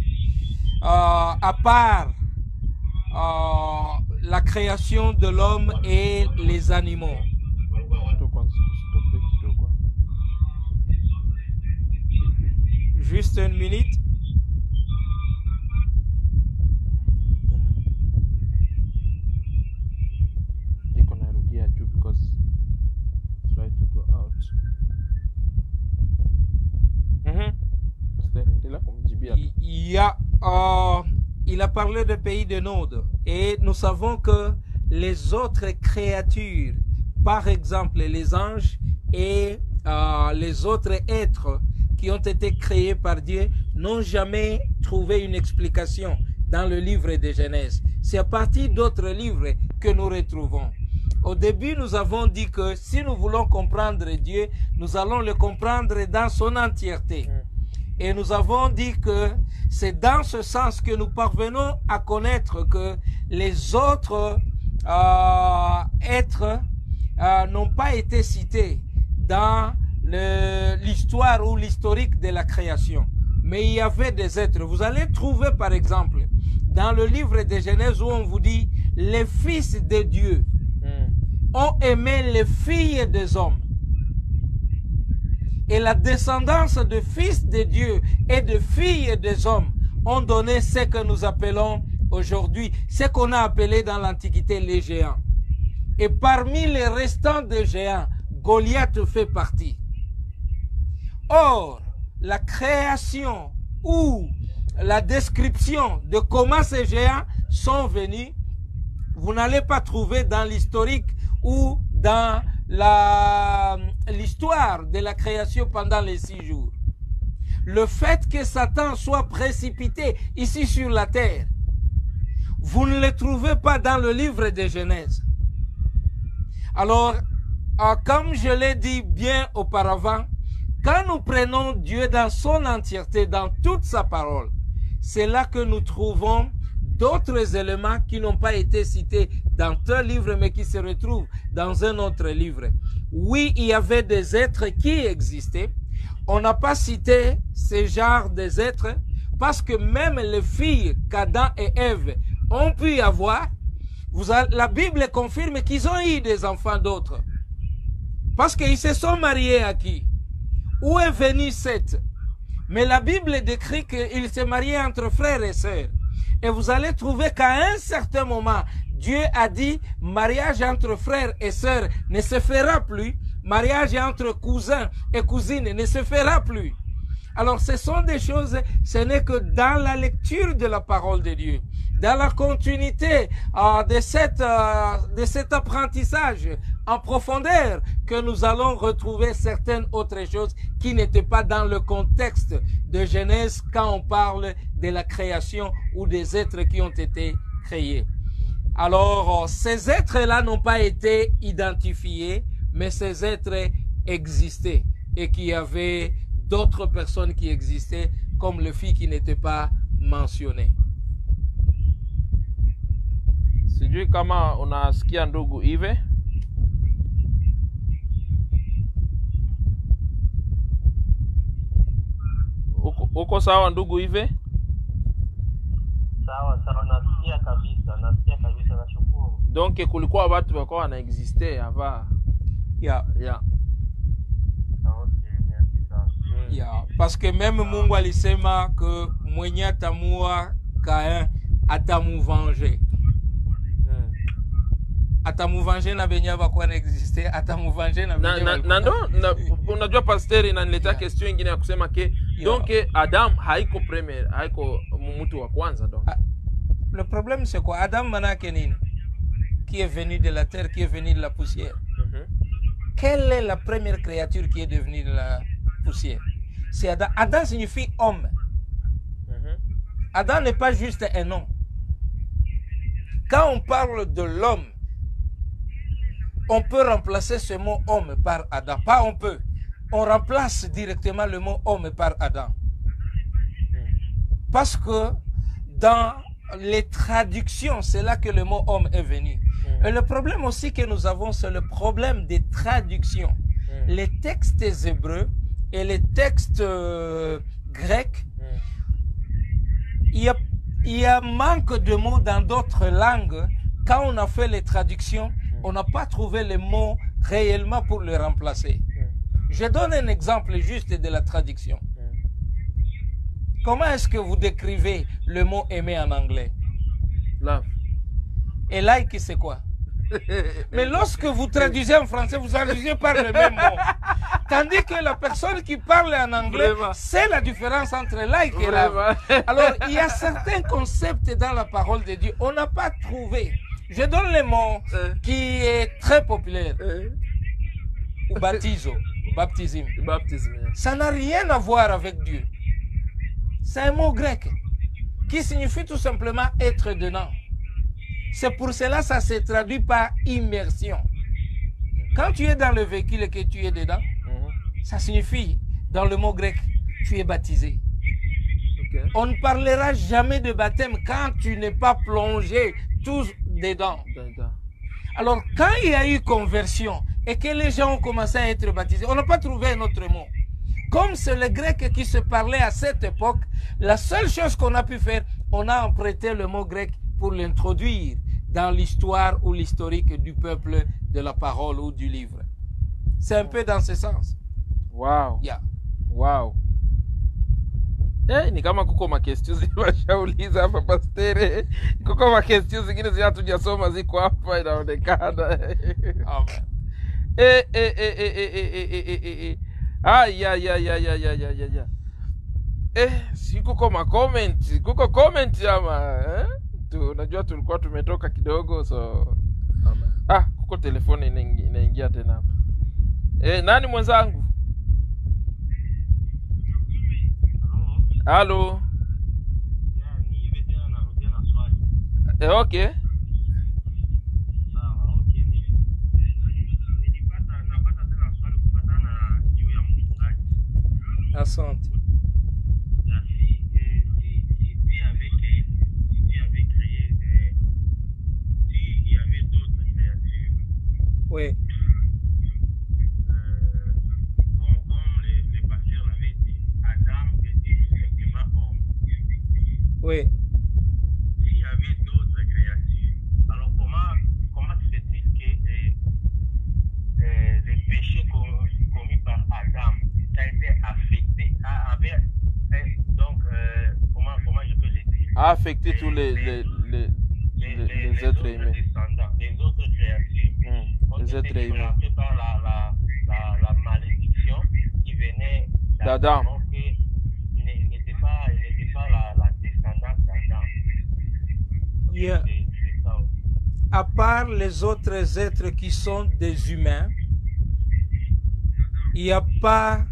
à part la création de l'homme et les animaux. Juste une minute. Il a parlé de pays de Node, et nous savons que les autres créatures, par exemple les anges et les autres êtres qui ont été créés par Dieu, n'ont jamais trouvé une explication dans le livre de Genèse. C'est à partir d'autres livres que nous retrouvons. Au début, nous avons dit que si nous voulons comprendre Dieu, nous allons le comprendre dans son entièreté. Et nous avons dit que c'est dans ce sens que nous parvenons à connaître que les autres êtres n'ont pas été cités dans l'histoire ou l'historique de la création. Mais il y avait des êtres. Vous allez trouver par exemple dans le livre de Genèse où on vous dit les fils de Dieu ont aimé les filles des hommes. Et la descendance de fils de Dieu et de filles des hommes ont donné ce que nous appelons aujourd'hui, ce qu'on a appelé dans l'Antiquité les géants. Et parmi les restants des géants, Goliath fait partie. Or, la création ou la description de comment ces géants sont venus, vous n'allez pas trouver dans l'historique ou dans l'histoire de la création pendant les 6 jours. Le fait que Satan soit précipité ici sur la terre, vous ne le trouvez pas dans le livre de Genèse. Alors, comme je l'ai dit bien auparavant, quand nous prenons Dieu dans son entièreté, dans toute sa parole, c'est là que nous trouvons d'autres éléments qui n'ont pas été cités dans un livre, mais qui se retrouvent dans un autre livre. Oui, il y avait des êtres qui existaient. On n'a pas cité ce genre des êtres parce que même les filles qu'Adam et Ève ont pu avoir, la Bible confirme qu'ils ont eu des enfants d'autres. Parce qu'ils se sont mariés à qui? Où est venu Seth? Mais la Bible décrit qu'ils se mariaient entre frères et sœurs. Et vous allez trouver qu'à un certain moment, Dieu a dit, mariage entre frères et sœurs ne se fera plus. Mariage entre cousins et cousines ne se fera plus. Alors ce sont des choses, ce n'est que dans la lecture de la parole de Dieu, dans la continuité de cet apprentissage en profondeur, que nous allons retrouver certaines autres choses qui n'étaient pas dans le contexte de Genèse quand on parle de la création ou des êtres qui ont été créés. Alors, ces êtres-là n'ont pas été identifiés, mais ces êtres existaient et qu'il y avait d'autres personnes qui existaient, comme le fils qui n'était pas mentionné. Sijui kama unasikia ndugu Ive. Uko sawa ndugu Ive? Sawa, nasikia kabisa, nashukuru. Donc kulikuwa watu wako wana existe avant. Yeah. Okay, Yeah. Parce que même Mungu alisema que mwenye atamua Caïn Adamu venger. Adamu venger na benye bakwa na existe, Adamu venger na benye unajua pastor inaniletea question nyingine ya kusema ke donc Adam haiko premier, haiko mtu wa kwanza donc. Le problème c'est quoi? Adam manake nini? Qui est venu de la terre, qui est venu de la poussière. Quelle est la première créature qui est devenue de la poussière? C'est Adam. Adam signifie homme. Adam n'est pas juste un nom. Quand on parle de l'homme, on peut remplacer ce mot homme par Adam. Pas on peut. On remplace directement le mot homme par Adam. Parce que dans les traductions, c'est là que le mot homme est venu. Et le problème aussi que nous avons, c'est le problème des traductions. Les textes hébreux et les textes grecs, il y a manque de mots dans d'autres langues. Quand on a fait les traductions, on n'a pas trouvé les mots réellement pour le remplacer. Je donne un exemple juste de la traduction. Comment est-ce que vous décrivez le mot aimer en anglais? Love. Et like, c'est quoi? Mais lorsque vous traduisez en français, vous traduisez par le même mot. Tandis que la personne qui parle en anglais, c'est la différence entre like et love. Alors, il y a certains concepts dans la parole de Dieu. On n'a pas trouvé. Je donne le mot qui est très populaire. Ou baptizo, baptisme. Ça n'a rien à voir avec Dieu. C'est un mot grec qui signifie tout simplement être dedans. C'est pour cela que ça se traduit par immersion. Quand tu es dans le véhicule et que tu es dedans, ça signifie, dans le mot grec, tu es baptisé. On ne parlera jamais de baptême quand tu n'es pas plongé tous dedans. Alors, quand il y a eu conversion et que les gens ont commencé à être baptisés, on n'a pas trouvé un autre mot. Comme c'est le grec qui se parlait à cette époque, la seule chose qu'on a pu faire, on a emprunté le mot grec pour l'introduire dans l'histoire ou l'historique du peuple, de la parole ou du livre. C'est un peu dans ce sens. Wow. Yeah. Wow. Ni kama kuko makestio zimashauliza hapa pastere. Kuko makestio zingine zinatujasoma ziko hapa inaonekana. Amen. Si kuko comment, kuko comment ama unajua tulikuwa tumetoka kidogo so Amen. Kuko telefoni inaingia tena hapa. Nani mwenzangu? Halo. Okay. Asante. Oui. Comme les pasteurs l'avaient dit, Adam était simplement homme. Oui. S'il y avait d'autres créatures, alors comment se fait-il que les péchés commis par Adam a été affecté, donc comment je peux le dire? A affecté tous les êtres aimés. Les autres créatures. Les êtres aimés. Par la malédiction qui venait d'Adam. Il n'était pas la descendance d'Adam. Yeah. À part les autres êtres qui sont des humains, il n'y a pas...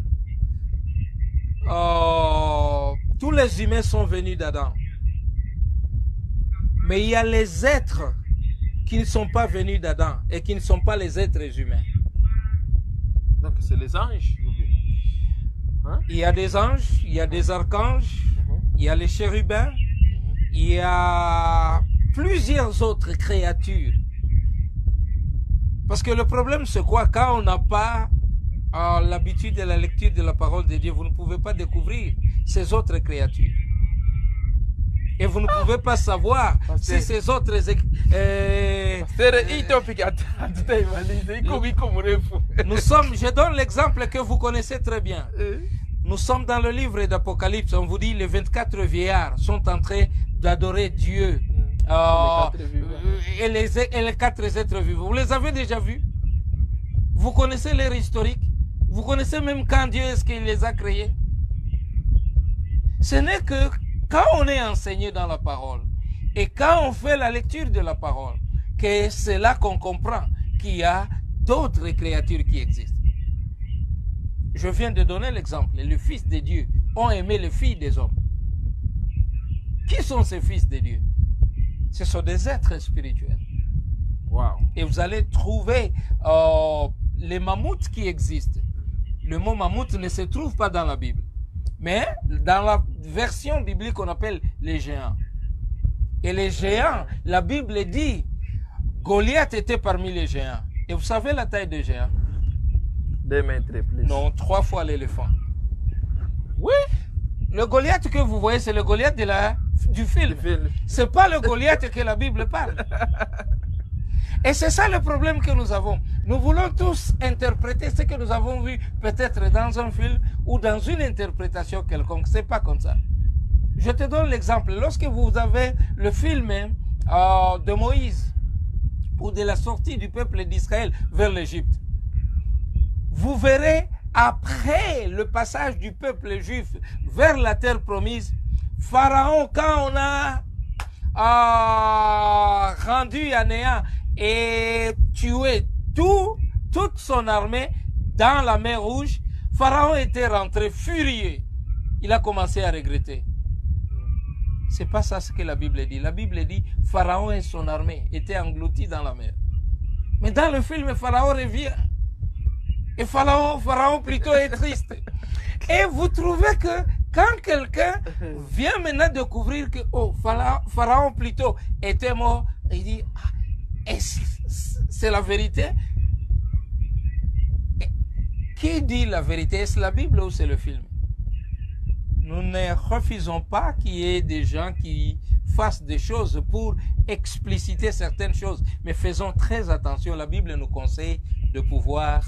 tous les humains sont venus d'Adam. Mais il y a les êtres qui ne sont pas venus d'Adam et qui ne sont pas les êtres humains. Donc c'est les anges. Hein? Il y a des anges, il y a des archanges, il y a les chérubins, il y a plusieurs autres créatures. Parce que le problème c'est quoi? Quand on n'a pas l'habitude de la lecture de la parole de Dieu, vous ne pouvez pas découvrir ces autres créatures. Et vous ne pouvez pas savoir si ces autres... je donne l'exemple que vous connaissez très bien. Nous sommes dans le livre d'Apocalypse. On vous dit les 24 vieillards sont en train d'adorer Dieu. Et les 4 êtres vivants. Vous les avez déjà vus? Vous connaissez l'ère historique? Vous connaissez même quand Dieu est-ce qu'il les a créés? Ce n'est que quand on est enseigné dans la parole et quand on fait la lecture de la parole que c'est là qu'on comprend qu'il y a d'autres créatures qui existent. Je viens de donner l'exemple. Les fils de Dieu ont aimé les filles des hommes. Qui sont ces fils de Dieu? Ce sont des êtres spirituels. Wow. Et vous allez trouver les mammouths qui existent. Le mot mammouth ne se trouve pas dans la Bible. Mais dans la version biblique, on appelle les géants. Et les géants, la Bible dit, Goliath était parmi les géants. Et vous savez la taille des géants? 2 mètres et plus. Non, 3 fois l'éléphant. Oui. Le Goliath que vous voyez, c'est le Goliath du film. C'est pas le Goliath que la Bible parle. Et c'est ça le problème que nous avons. Nous voulons tous interpréter ce que nous avons vu peut-être dans un film ou dans une interprétation quelconque. C'est pas comme ça. Je te donne l'exemple. Lorsque vous avez le film de Moïse ou de la sortie du peuple d'Israël vers l'Égypte, vous verrez après le passage du peuple juif vers la terre promise, Pharaon, quand on a rendu à néant et tué toute son armée dans la mer Rouge, Pharaon était rentré furieux. Il a commencé à regretter. C'est pas ça ce que la Bible dit. La Bible dit Pharaon et son armée étaient engloutis dans la mer. Mais dans le film, Pharaon revient. Et Pharaon plutôt est triste. Et vous trouvez que quand quelqu'un vient maintenant découvrir que Pharaon plutôt était mort, il dit, c'est la vérité? Qui dit la vérité? Est-ce la Bible ou c'est le film? Nous ne refusons pas qu'il y ait des gens qui fassent des choses pour expliciter certaines choses. Mais faisons très attention. La Bible nous conseille de pouvoir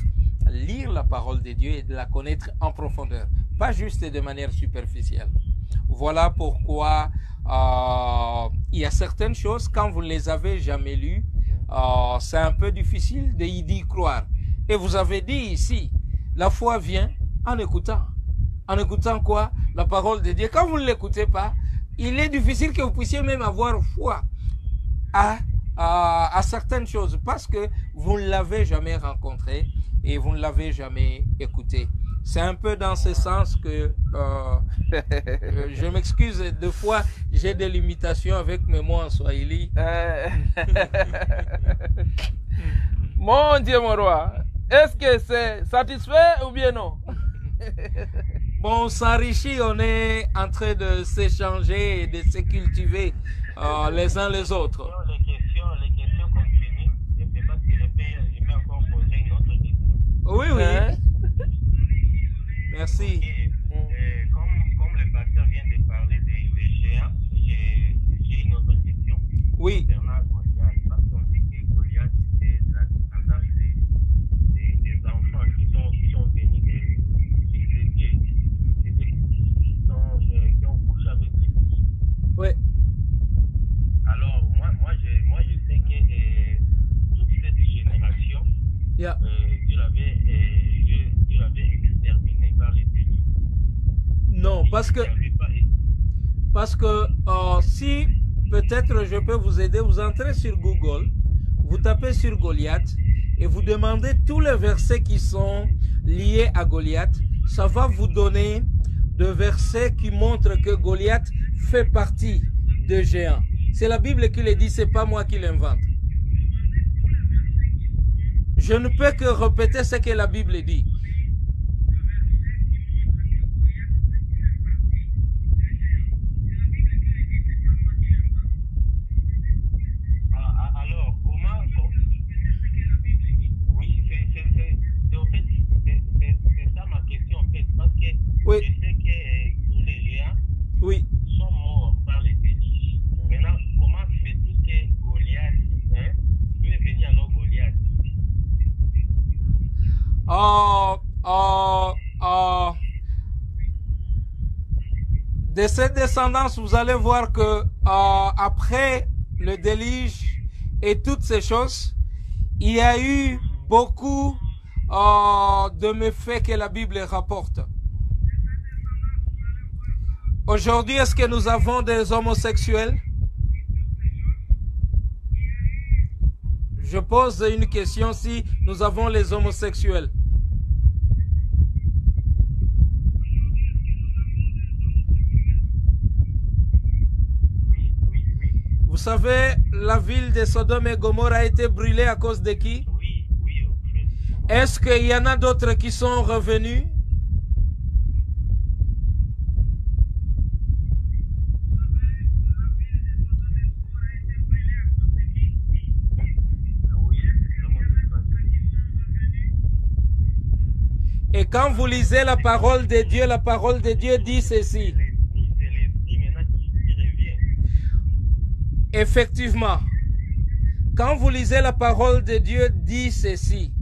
lire la parole de Dieu et de la connaître en profondeur. Pas juste de manière superficielle. Voilà pourquoi il y a certaines choses, quand vous ne les avez jamais lues, c'est un peu difficile d'y croire. Et vous avez dit ici, la foi vient en écoutant. En écoutant quoi? La parole de Dieu. Quand vous ne l'écoutez pas, il est difficile que vous puissiez même avoir foi à certaines choses parce que vous ne l'avez jamais rencontré et vous ne l'avez jamais écouté. C'est un peu dans ce sens que je m'excuse, deux fois j'ai des limitations avec mes mots en swahili. Mon Dieu, mon roi, est-ce que c'est satisfait ou bien non? Bon, on s'enrichit, on est en train de s'échanger et de se cultiver les uns les autres. Les questions continuent. Je ne sais pas si je peux encore poser une autre question. Oui, oui. Hein? Merci. Okay. Comme le pasteur vient de parler des géants, j'ai une autre question. Oui. Concernant Goliath, parce qu'on dit que Goliath était la descendance des enfants qui sont venus des dieux, qui ont couché avec les filles. Oui. Alors, moi je sais que toute cette génération, Yeah. Dieu l'avait exterminé par les délits. Non, parce que si peut-être je peux vous aider, vous entrez sur Google, vous tapez sur Goliath et vous demandez tous les versets qui sont liés à Goliath. Ça va vous donner des versets qui montrent que Goliath fait partie des géants. C'est la Bible qui le dit, c'est pas moi qui l'invente. Je ne peux que répéter ce que la Bible dit. Alors, comment... Oui, c'est ça ma question en fait, parce que Oui. je sais que tous les géants Oui. sont morts par les délits. Maintenant, comment se fait-il que Goliath, d'où est venu alors Goliath? de cette descendance, vous allez voir que après le déluge et toutes ces choses, il y a eu beaucoup de méfaits que la Bible rapporte. Aujourd'hui, est-ce que nous avons des homosexuels? Je pose une question, si nous avons les homosexuels. Vous savez, la ville de Sodome et Gomorrhe a été brûlée à cause de qui? Est-ce qu'il y en a d'autres qui sont revenus? Et quand vous lisez la parole de Dieu dit ceci. Effectivement, quand vous lisez la parole de Dieu dit ceci.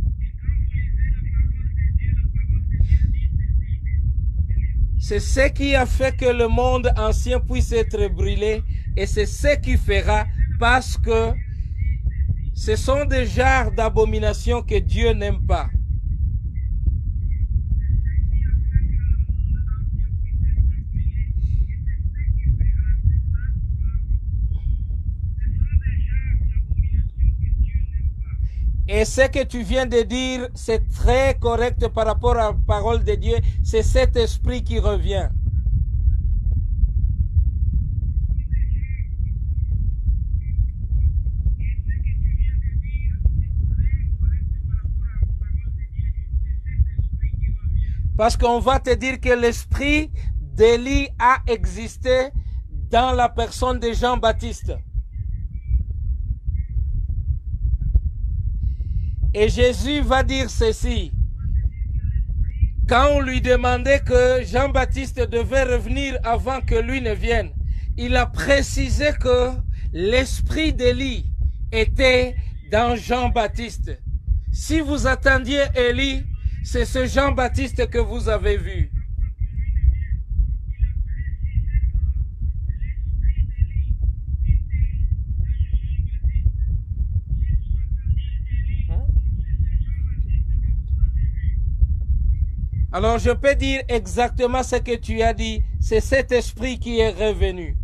C'est ce qui a fait que le monde ancien puisse être brûlé et c'est ce qui fera parce que ce sont des genres d'abomination que Dieu n'aime pas. Et ce que tu viens de dire, c'est très correct par rapport à la parole de Dieu. C'est cet esprit qui revient. Parce qu'on va te dire que l'esprit d'Élie a existé dans la personne de Jean-Baptiste. Et Jésus va dire ceci. Quand on lui demandait que Jean-Baptiste devait revenir avant que lui ne vienne, il a précisé que l'esprit d'Élie était dans Jean-Baptiste. Si vous attendiez Élie, c'est ce Jean-Baptiste que vous avez vu. Alors je peux dire exactement ce que tu as dit. C'est cet esprit qui est revenu.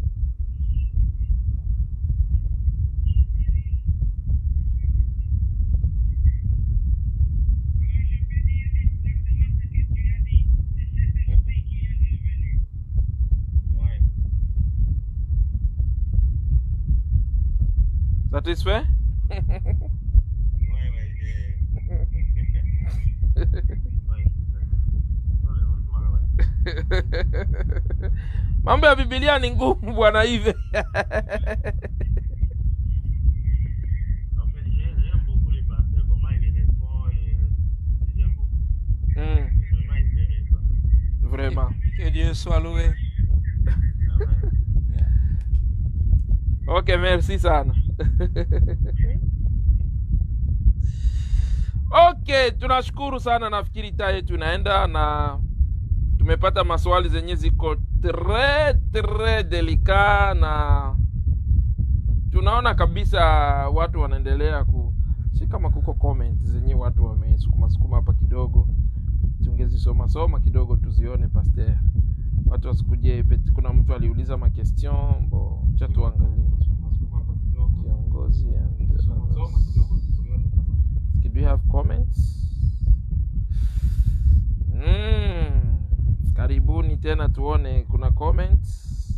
Satisfait? Mambo ya Biblia ni ngumu bwana hivi. Vraiment. Que Dieu soit loué. Ok, merci sana. Ok, tunashukuru sana, nafikiri taa yetu inaenda na tumepata maswali zenye ziko tre delika na tunaona kabisa watu wanaendelea si kama kuko comment zenye watu wamesukuma hapa kidogo, tungezisoma kidogo tuzione pasteur. Watu wasikuje kuna mtu aliuliza ma question bo cha tuangalie kiongozi do you have comments? Karibuni tena tuone kuna comments.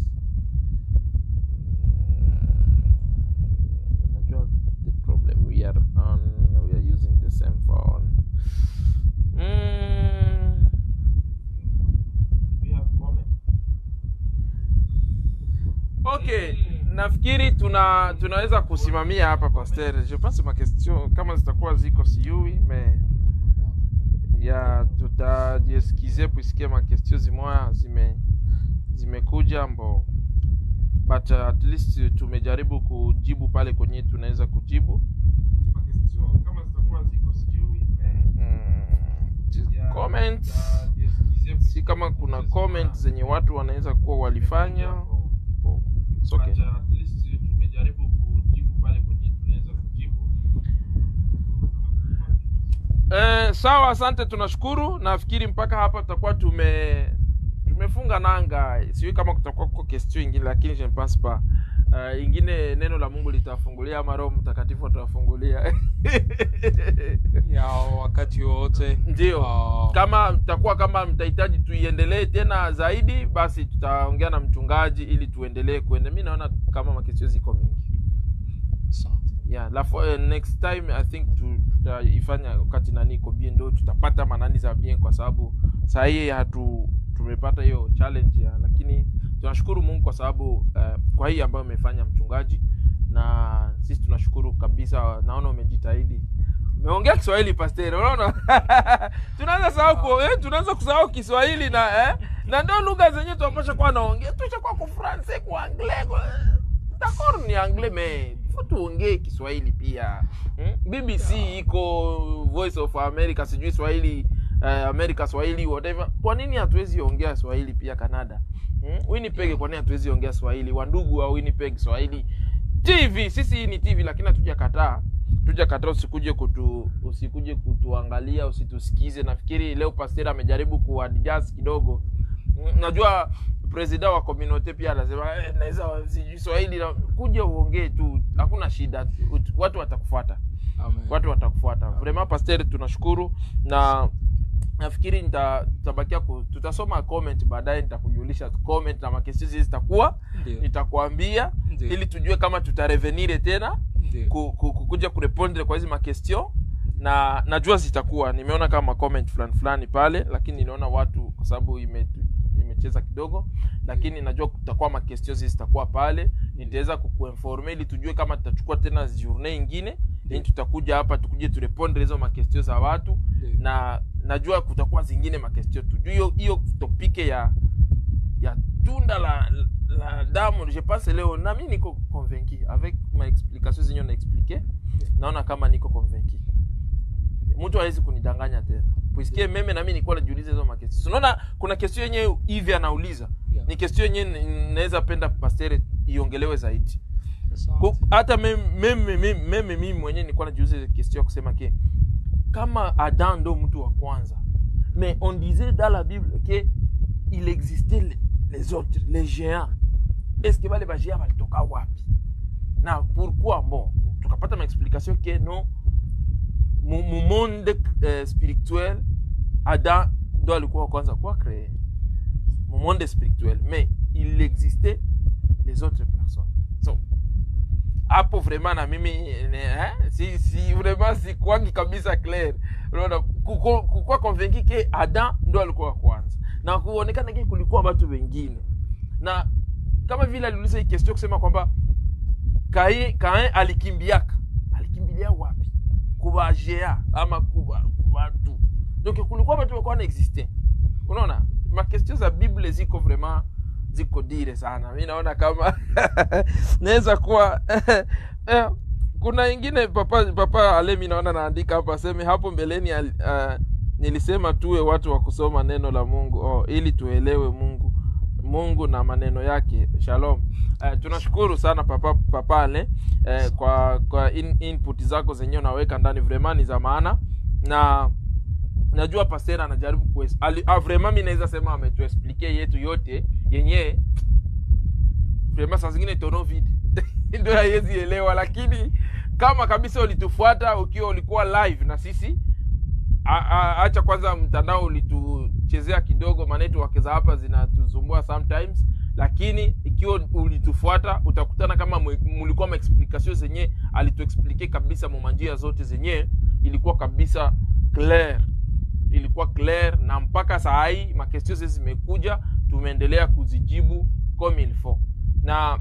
Najua the problem we are using the same phone. Do you have comments? Okay, nafikiri tunaweza kusimamia hapa pasteur. Je pense ma question kama zitakuwa ziko sijui ya tutajiesikize puisque ma question zimoya zimekuja mbo, but at least tumejaribu kujibu pale kwenye tunaweza kujibu ma question kama zitakuwa ziko sijui comments si kama kuna comment zenye watu wanaweza kuwa walifanya. It's okay. At least tumejaribu kujibu pale kwenye tunaweza kujibu. Sawa, asante, tunashukuru. Nafikiri mpaka hapa tutakuwa tumefunga nanga. Siwi kama kutakuwa kwa question nyingine, lakini je ne pense pas. Ingine neno la Mungu litafungulia ama Roho Mtakatifu atafungulia. Ya wakati wote. Ndio. Kama mtakuwa kama mtahitaji tuiendelee tena zaidi, basi tutaongea na mchungaji ili tuendelee kwenda. Mimi naona kama makesio ziko mingi. Yeah, next time I think tutaifanya wakati nani iko bien, ndio tutapata manani za bien, kwa sababu saa hii tumepata hiyo challenge ya, lakini tunashukuru Mungu kwa sababu kwa hii ambayo umefanya mchungaji, na sisi tunashukuru kabisa. Naona umejitahidi. Umeongea Kiswahili pastor, unaona? Tunaanza kusahau Kiswahili na ndio lugha zenyewe tunapaswa kuwa naongea. Tuchakuwa kwa Francais, kwa Anglais. D'accord, ni Anglais mais tuongee Kiswahili pia. BBC iko, Voice of America, sijui Swahili, America Swahili, whatever. Kwa nini hatuwezi ongea Swahili pia Canada? Winnipeg, kwa nini hatuwezi ongea Swahili? Wandugu wa Winnipeg Swahili TV, sisi ni TV, lakini hatujakataa. Usikuje kutuangalia, usitusikize. Nafikiri leo pastor amejaribu kuadjust kidogo. Najua president wa community pia anasema naweza Swahili, na kuja uongee tu, hakuna shida, watu watakufuata. Amen. Watu watakufuata. Vraiment pastor, tunashukuru, na nafikiri tutabakia tutasoma comment baadaye, nitakujulisha comment na makesi zitakuwa, nitakwambia ili tujue kama tutarevenir tena kuja kurepondre kwa hizo makestion, na najua zitakuwa. Nimeona kama comment fulani pale, lakini ninaona watu kwa sababu imecheza kidogo, lakini najua kutakuwa makestion zitakuwa pale. Nitaweza kukuinformer ili tujue kama tutachukua tena journée nyingine, ili tutakuja hapa tukuje turepondre hizo makestion za watu, na najua kutakuwa zingine makestion. Tujue hiyo topic ya tunda la damu. Je pense leo na mimi niko convaincu avec ma explication zenyewe na expliquer. Naona kama niko convaincu. Mtu hawezi kunidanganya tena. Puisque meme na mimi nilikuwa najiuliza hizo makestion. Unaona kuna question yenyewe hivi anauliza. Ni question yenyewe naweza penda pastor iongelewe zaidi. Hata mimi mwenyewe nilikuwa najiuliza hizo question kusema kama Adam ndo mtu wa kwanza. Mais on disait dans la Bible que il existait les autres, les géants. Est-ce que les géants walitoka wapi? Na pourquoi? Bon, tukapata ma explication que non, mon monde spirituel, Adam ndo alikuwa kwanza kwa créer mon monde spirituel, mais il existait les autres personnes. So hapo vraiment na mimi si vraiment si kwangi kabisa clair. Unaona kukua convaincu que Adam ndo alikuwa kwanza, na kuonekana kile kulikuwa watu wengine. Na kama vile aliuliza hii question kusema kwamba Kain alikimbilia wapi? Kuba Jea ama kuba watu. Donc kulikuwa watu walikuwa na exister. Unaona ma question za Bible ziko vraiment ziko dire sana. Mimi naona kama naweza kuwa kuna ingine papa Alemi naona naandika hapa sema hapo mbeleni nilisema tuwe watu wa kusoma neno la Mungu ili tuelewe Mungu na maneno yake. Shalom. Tunashukuru sana papa Ale kwa input zako zenyewe naweka ndani, vraiment ni za maana, na najua pastor anajaribu vraiment mimi naweza sema ametuexplique yetu yote yenyewe. Vraiment saa zingine tono vide ndio haiwezi elewa, lakini kama kabisa ulitufuata ukiwa ulikuwa live na sisi, acha kwanza mtandao ulituchezea kidogo, manetu wakeza hapa zinatuzumbua sometimes, lakini ikiwa ulitufuata utakutana kama mlikuwa ma explication zenye alituexplique kabisa momanjia zote zenye ilikuwa kabisa clair. Ilikuwa clair, na mpaka saa hii ma questions zimekuja tumeendelea kuzijibu comme il faut. Na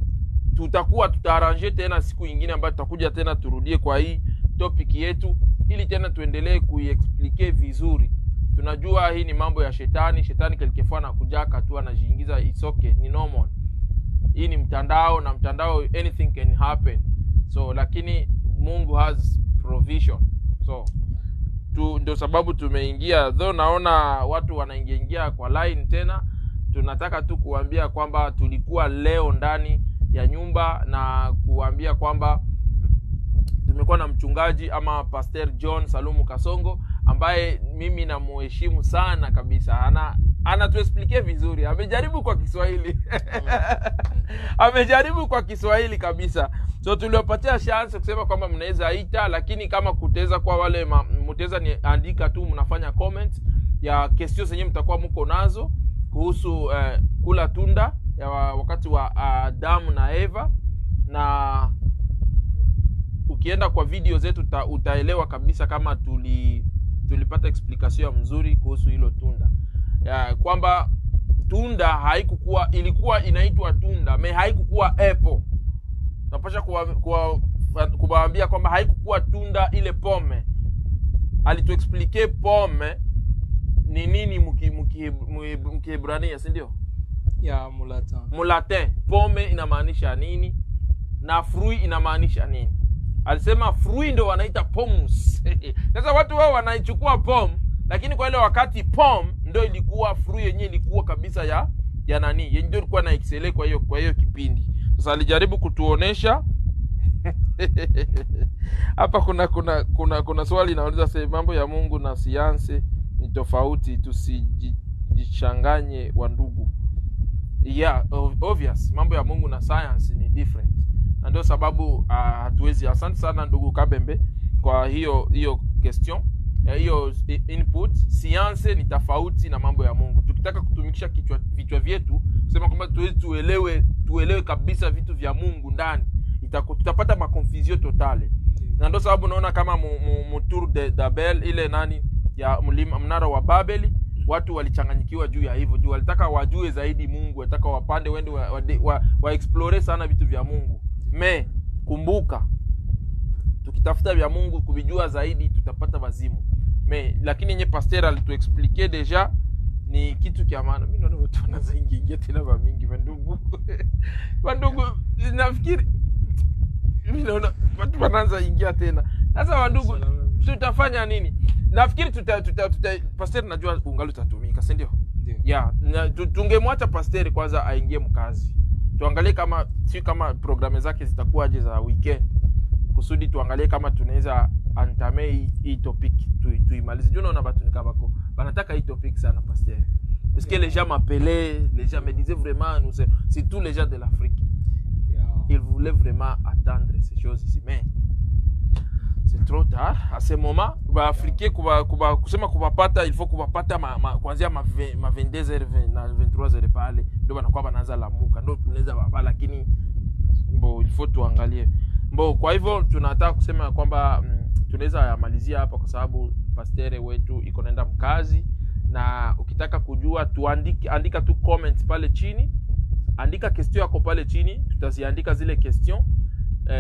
tutaarrange tena siku nyingine ambayo tutakuja tena turudie kwa hii topic yetu ili tena tuendelee kuiexplique vizuri. Tunajua hii ni mambo ya shetani quelquefois anakujaka tu anajiingiza, it's okay, ni normal. Hii ni mtandao, na mtandao anything can happen. So lakini Mungu has provision. So ndio sababu tumeingia. Though naona watu wanaingia kwa line tena, tunataka tu kuambia kwamba tulikuwa leo ndani ya nyumba na kuambia kwamba tumekuwa na mchungaji ama Pastor John Salumu Kasongo ambaye mimi namuheshimu sana kabisa. Anatuexplique vizuri. Amejaribu kwa Kiswahili. Amejaribu kwa Kiswahili kabisa. So tuliopatia chance kusema kwamba mnaweza ita, lakini kama kuteza kwa wale mteza ni andika tu, mnafanya comment ya questions zenyewe mtakuwa mko nazo kuhusu kula tunda ya wakati wa Adamu na Eva, na ukienda kwa video zetu utaelewa kabisa kama tulipata explication mzuri kuhusu hilo tunda. Kwamba tunda ilikuwa inaitwa tunda, haikukuwa apple. Napasha kuwaambia kwamba haikukuwa tunda ile pome. Alituexplique pome ni nini mkiebrania, si ndio? Ya Mulatin. Pome inamaanisha nini na fruit inamaanisha nini? Alisema fruit ndio wanaita pomus. Sasa watu wao wanaichukua pom, lakini kwa ile wakati pom ndio ilikuwa fruit yenyewe, ilikuwa kabisa ya nani? Yenyewe ndio ilikuwa na excel kwa hiyo kipindi. Sasa alijaribu kutuonesha hapa kuna swali nauliza, sasa mambo ya Mungu na sayansi ni tofauti, tusijichanganye wa ndugu. Yeah, obvious. Mambo ya Mungu na science ni different. Na ndio sababu hatuwezi. Asante sana ndugu Kabembe kwa hiyo question. Hiyo input. Science ni tofauti na mambo ya Mungu. Tukitaka kutumikisha vichwa vyetu kusema kwamba tuelewe kabisa vitu vya Mungu ndani, tutapata maconfusion totale. Na ndio sababu naona kama Tour de Babel ile nani ya mnara wa Babeli, watu walichanganyikiwa juu ya hivyo, juu walitaka wajue zaidi Mungu, walitaka wapande wende wa explore sana vitu vya Mungu. Kumbuka, tukitafuta vya Mungu kuvijua zaidi tutapata wazimu. Lakini yenye pastor alituexplique deja ni kitu kia maana. Mimi naona watu wanazaingia tena ba mingi bandugu. Bandugu, nafikiri mimi naona watu wanaanza ingia tena. Sasa wandugu, tutafanya nini? Nafikiri pastor najua ungali utatumika, si ndio? Yeah, tungemwacha pastor kwanza aingie mkazi. Tuangalie kama programu zake zitakuwaje za weekend, kusudi tuangalie kama tunaweza antame hii topic tuimalize. Juu naona watu nikabako wanataka hii topic sana pasteur. Parce que les gens m'appelaient, les gens me disaient vraiment, c'est tous les gens de l'Afrique. Ils voulaient vraiment attendre ces choses ici, mais c'est trop tard. À ce moment, Africains kusema kupata, il faut kupata kuanzia ma 22h na 23h pale ndio wanakuwa wanaanza lamuka, ndio tunaweza baba, lakini il faut tuangalie. Kwa hivyo tunataka kusema kwamba tunaweza malizia hapa kwa sababu pastere wetu iko naenda mkazi, na ukitaka kujua andika tu comment pale chini. Andika question yako pale chini, tutaziandika zile question.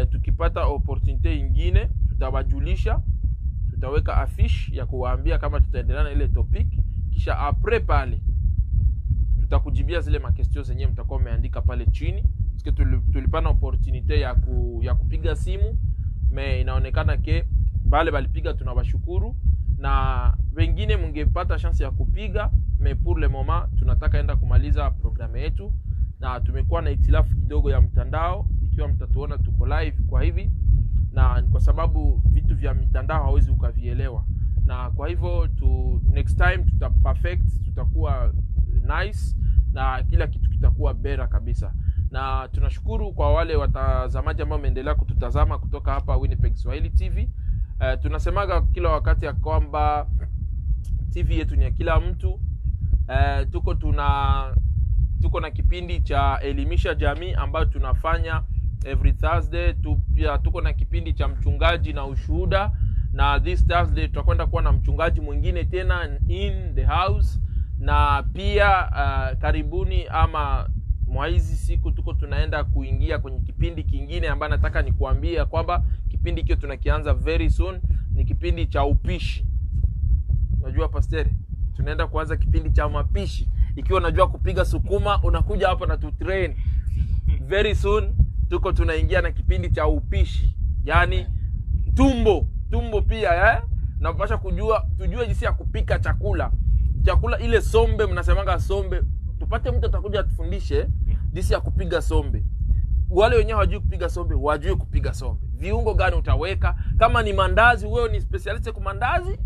Tukipata opportunity nyingine tutawajulisha, tutaweka affiche ya kuwaambia kama tutaendelea na ile topic, kisha après pale tutakujibia zile ma questions zenyewe mtakuwa umeandika pale chini. Parce que tulipana opportunity ya kupiga simu, inaonekana ke bale balipiga tunawashukuru, na wengine mngepata chance ya kupiga, pour le moment tunataka enda kumaliza programu yetu, na tumekuwa na itilafu kidogo ya mtandao. Ikiwa mtatuona tuko live kwa hivi, na kwa sababu vitu vya mitandao hawezi ukavielewa, na kwa hivyo next time perfect, tutakuwa nice na kila kitu kitakuwa bera kabisa. Na tunashukuru kwa wale watazamaji ambao wameendelea kututazama kutoka hapa Winnipeg Swahili TV. Tunasemaga kila wakati ya kwamba TV yetu ni ya kila mtu. Tuko na kipindi cha elimisha jamii ambayo tunafanya every Thursday. Pia tuko na kipindi cha mchungaji na ushuhuda, na this Thursday tutakwenda kuwa na mchungaji mwingine tena in the house. Na pia karibuni ama mwaizi siku tunaenda kuingia kwenye kipindi kingine ambacho nataka nikuambia kwamba kipindi hicho tunakianza very soon. Ni kipindi cha upishi. Unajua pastere, tunaenda kuanza kipindi cha mapishi. Ikiwa unajua kupiga sukuma, unakuja hapa na tutrain. Very soon tunaingia na kipindi cha upishi. Yaani tumbo pia napasha tujue jinsi ya kupika chakula ile sombe. Mnasemanga sombe, tupate mtu atakuja atufundishe jinsi ya kupiga sombe. Wale wenyewe hawajui kupiga sombe wajue kupiga sombe. Viungo gani utaweka? Kama ni mandazi, wewe ni specialist kwa mandazi,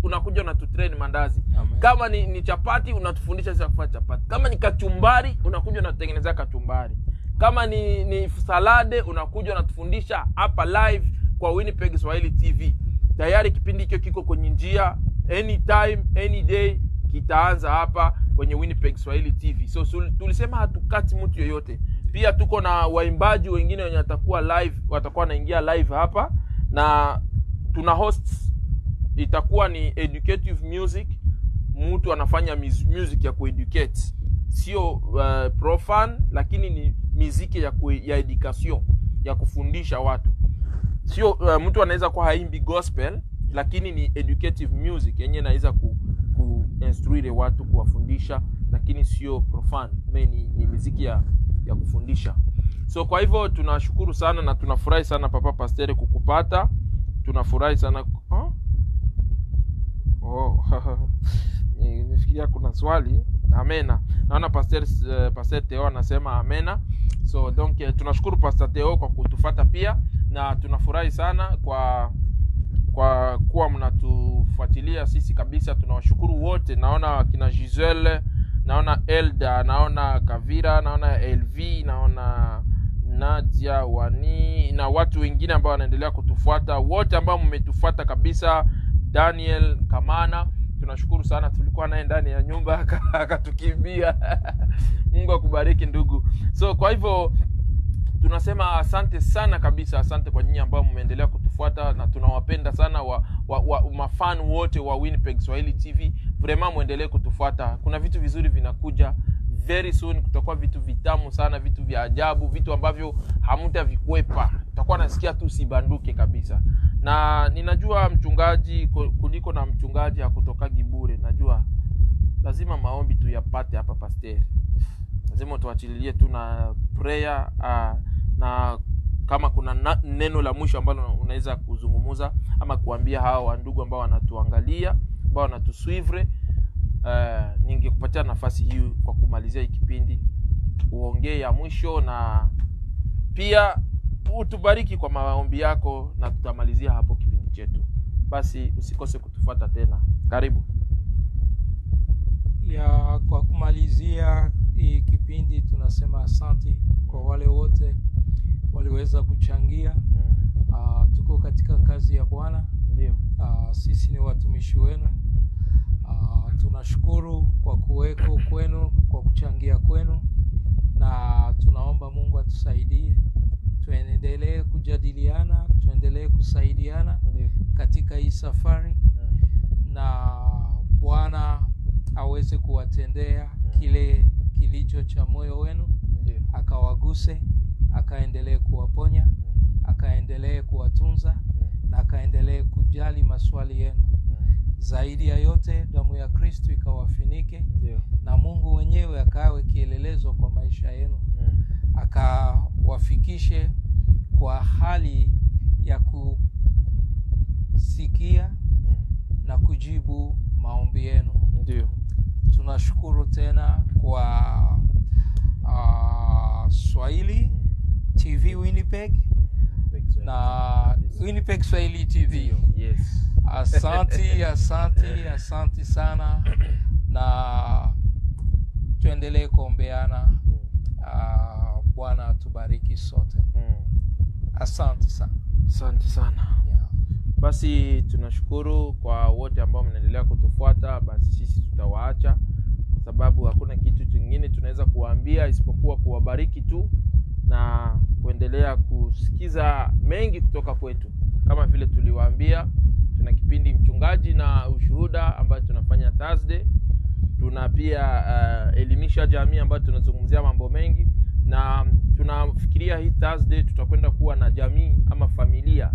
unakuja unatutrain mandazi. Amen. Kama ni chapati, unatufundisha jinsi ya kufanya chapati. Kama ni kachumbari, unakuja unatengeneza kachumbari. Kama ni salade, unakuja unatufundisha hapa live kwa Winnipeg Swahili TV. Tayari kipindi hicho kiko kwenye njia, anytime any day kitaanza hapa kwenye Winnipeg Swahili TV. So tulisema hatukati mtu yoyote. Pia tuko na waimbaji wengine wenye watakuwa live, watakuwa naingia live hapa, na tuna hosts. Itakuwa ni educative music, mtu anafanya music ya kueducate, sio profane, lakini ni muziki ya education, ya kufundisha watu. Sio mtu anaweza kuwa haimbi gospel, lakini ni educative music yenye inaweza instruire watu, kuwafundisha, lakini sio profane. Ni muziki ya kufundisha. So kwa hivyo tunashukuru sana na tunafurahi sana Papa Pasteur kukupata. Tunafurahi sana. Nifikiria kuna swali. Amena. Naona Pasteur Theo anasema amena. So donc tunashukuru Pasteur Theo kwa kutufuata pia, na tunafurahi sana kwa kuwa mnatufuatilia sisi kabisa. Tunawashukuru wote. Naona kina Giselle, naona Elda, naona Kavira, naona LV, naona Nadia, Wani na watu wengine ambao wanaendelea kutufuata. Wote ambao mmetufuata kabisa, Daniel Kamana, tunashukuru sana. Tulikuwa naye ndani ya nyumba akatukimbia. Mungu akubariki ndugu. So kwa hivyo tunasema asante sana kabisa. Asante kwa nyinyi ambao mmeendelea kutufuata, na tunawapenda sana mafan wote wa Winnipeg Swahili TV. Vraiment muendelee kutufuata. Kuna vitu vizuri vinakuja very soon. Kutakuwa vitu vitamu sana, vitu vya ajabu, vitu ambavyo hamtavikwepa. Tutakuwa nasikia tu sibanduke kabisa. Na ninajua mchungaji, kuliko na mchungaji hakutoka gibure. Najua lazima maombi tuyapate hapa Pasteur. Lazima tuachililie tu na prayer, na kama kuna neno la mwisho ambalo unaweza kuzungumuza ama kuambia hao ndugu ambao wanatuangalia, ambao wanatusuivre, ningekupatia nafasi hii kwa kumalizia hii kipindi. Uongee ya mwisho, na pia utubariki kwa maombi yako, na tutamalizia hapo kipindi chetu. Basi usikose kutufuata tena. Karibu. Kwa kumalizia hii kipindi tunasema asante kwa wale wote waliweza kuchangia. Tuko katika kazi ya Bwana. Ndio. Sisi ni watumishi wenu. Tunashukuru kwa kuweko kwenu, kwa kuchangia kwenu, na tunaomba Mungu atusaidie tuendelee kujadiliana, tuendelee kusaidiana katika hii safari, na Bwana aweze kuwatendea kile kilicho cha moyo wenu, akawaguse, akaendelee kuwaponya, akaendelee kuwatunza, na akaendelee kujali maswali yenu. Zaidi ya yote, damu ya Kristo ikawafinike, na Mungu wenyewe akawe kielelezo kwa maisha yenu, akawafikishe kwa hali ya kusikia na kujibu maombi yenu. Ndio. Tunashukuru tena kwa Swahili TV Winnipeg na Winnipeg Swahili TV. Yes. Asante sana, na tuendelee kuombeana. Bwana atubariki sote. Asante sana. Asante sana. Basi tunashukuru kwa wote ambao mnaendelea kutufuata. Basi sisi tutawaacha, kwa sababu hakuna kitu kingine tunaweza kuwaambia isipokuwa kuwabariki tu na kuendelea kusikiza mengi kutoka kwetu. Kama vile tuliwaambia, tuna kipindi mchungaji na ushuhuda ambayo tunafanya Thursday. Tuna pia elimisha jamii ambayo tunazungumzia mambo mengi, na tunafikiria hii Thursday tutakwenda kuwa na jamii ama familia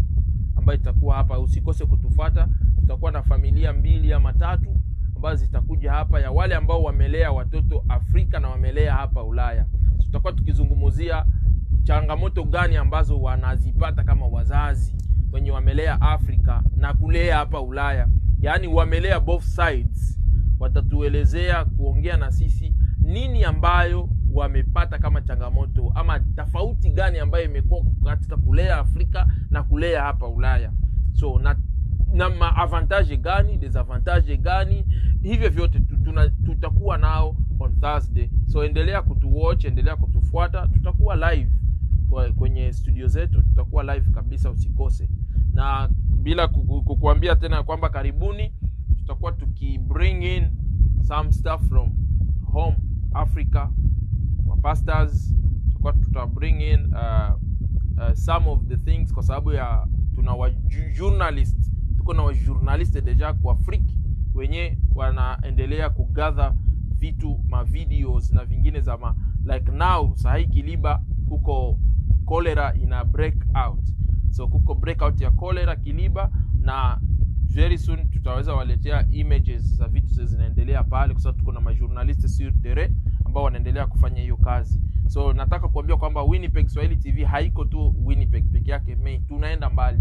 ambayo itakuwa hapa. Usikose kutufuata. Tutakuwa na familia 2 ama 3 ambazo zitakuja hapa, ya wale ambao wamelea watoto Afrika na wamelea hapa Ulaya. Tutakuwa tukizungumzia changamoto gani ambazo wanazipata kama wazazi, wenye wamelea Afrika na kulea hapa Ulaya, yani wamelea both sides, watatuelezea kuongea na sisi nini ambayo wamepata kama changamoto ama tofauti gani ambayo imekuwa katika kulea Afrika na kulea hapa Ulaya. So na maavantage gani, desavantage gani, hivyo vyote tutakuwa nao on Thursday. So endelea kutuwatch, endelea kutufuata, tutakuwa live kwenye studio zetu, tutakuwa live kabisa, usikose. Na bila kukuambia tena kwamba karibuni tutakuwa bring in some stuff from home Africa, wa pastors, tutakuwa bring in some of the things, kwa sababu ya tuna wa journalists, tuko na wa journalists deja kwa Afrika wenye wanaendelea kugather vitu, ma videos na vingine za like now sahi Kiliba kuko cholera ina break out. So kuko breakout ya cholera Kiliba, na very soon tutaweza waletea images za vitu zinaendelea pale, kwa sababu tuko na majournalists sur terrain ambao wanaendelea kufanya hiyo kazi. So nataka kuambia kwamba Winnipeg Swahili TV haiko tu Winnipeg peke yake, tunaenda mbali.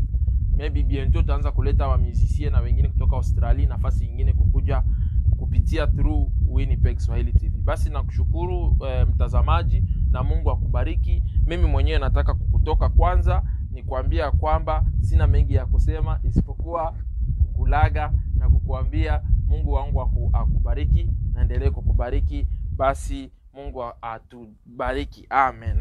Maybe bientôt tutaanza kuleta wa musiciens na wengine kutoka Australia, nafasi nyingine kukuja kupitia through Winnipeg Swahili TV. Basi nakushukuru mtazamaji, na Mungu akubariki. Mimi mwenyewe nataka kukutoka kwanza ni kuambia kwamba sina mengi ya kusema isipokuwa kukulaga na kukuambia Mungu wangu akubariki na endelee kukubariki. Basi Mungu atubariki. Amen.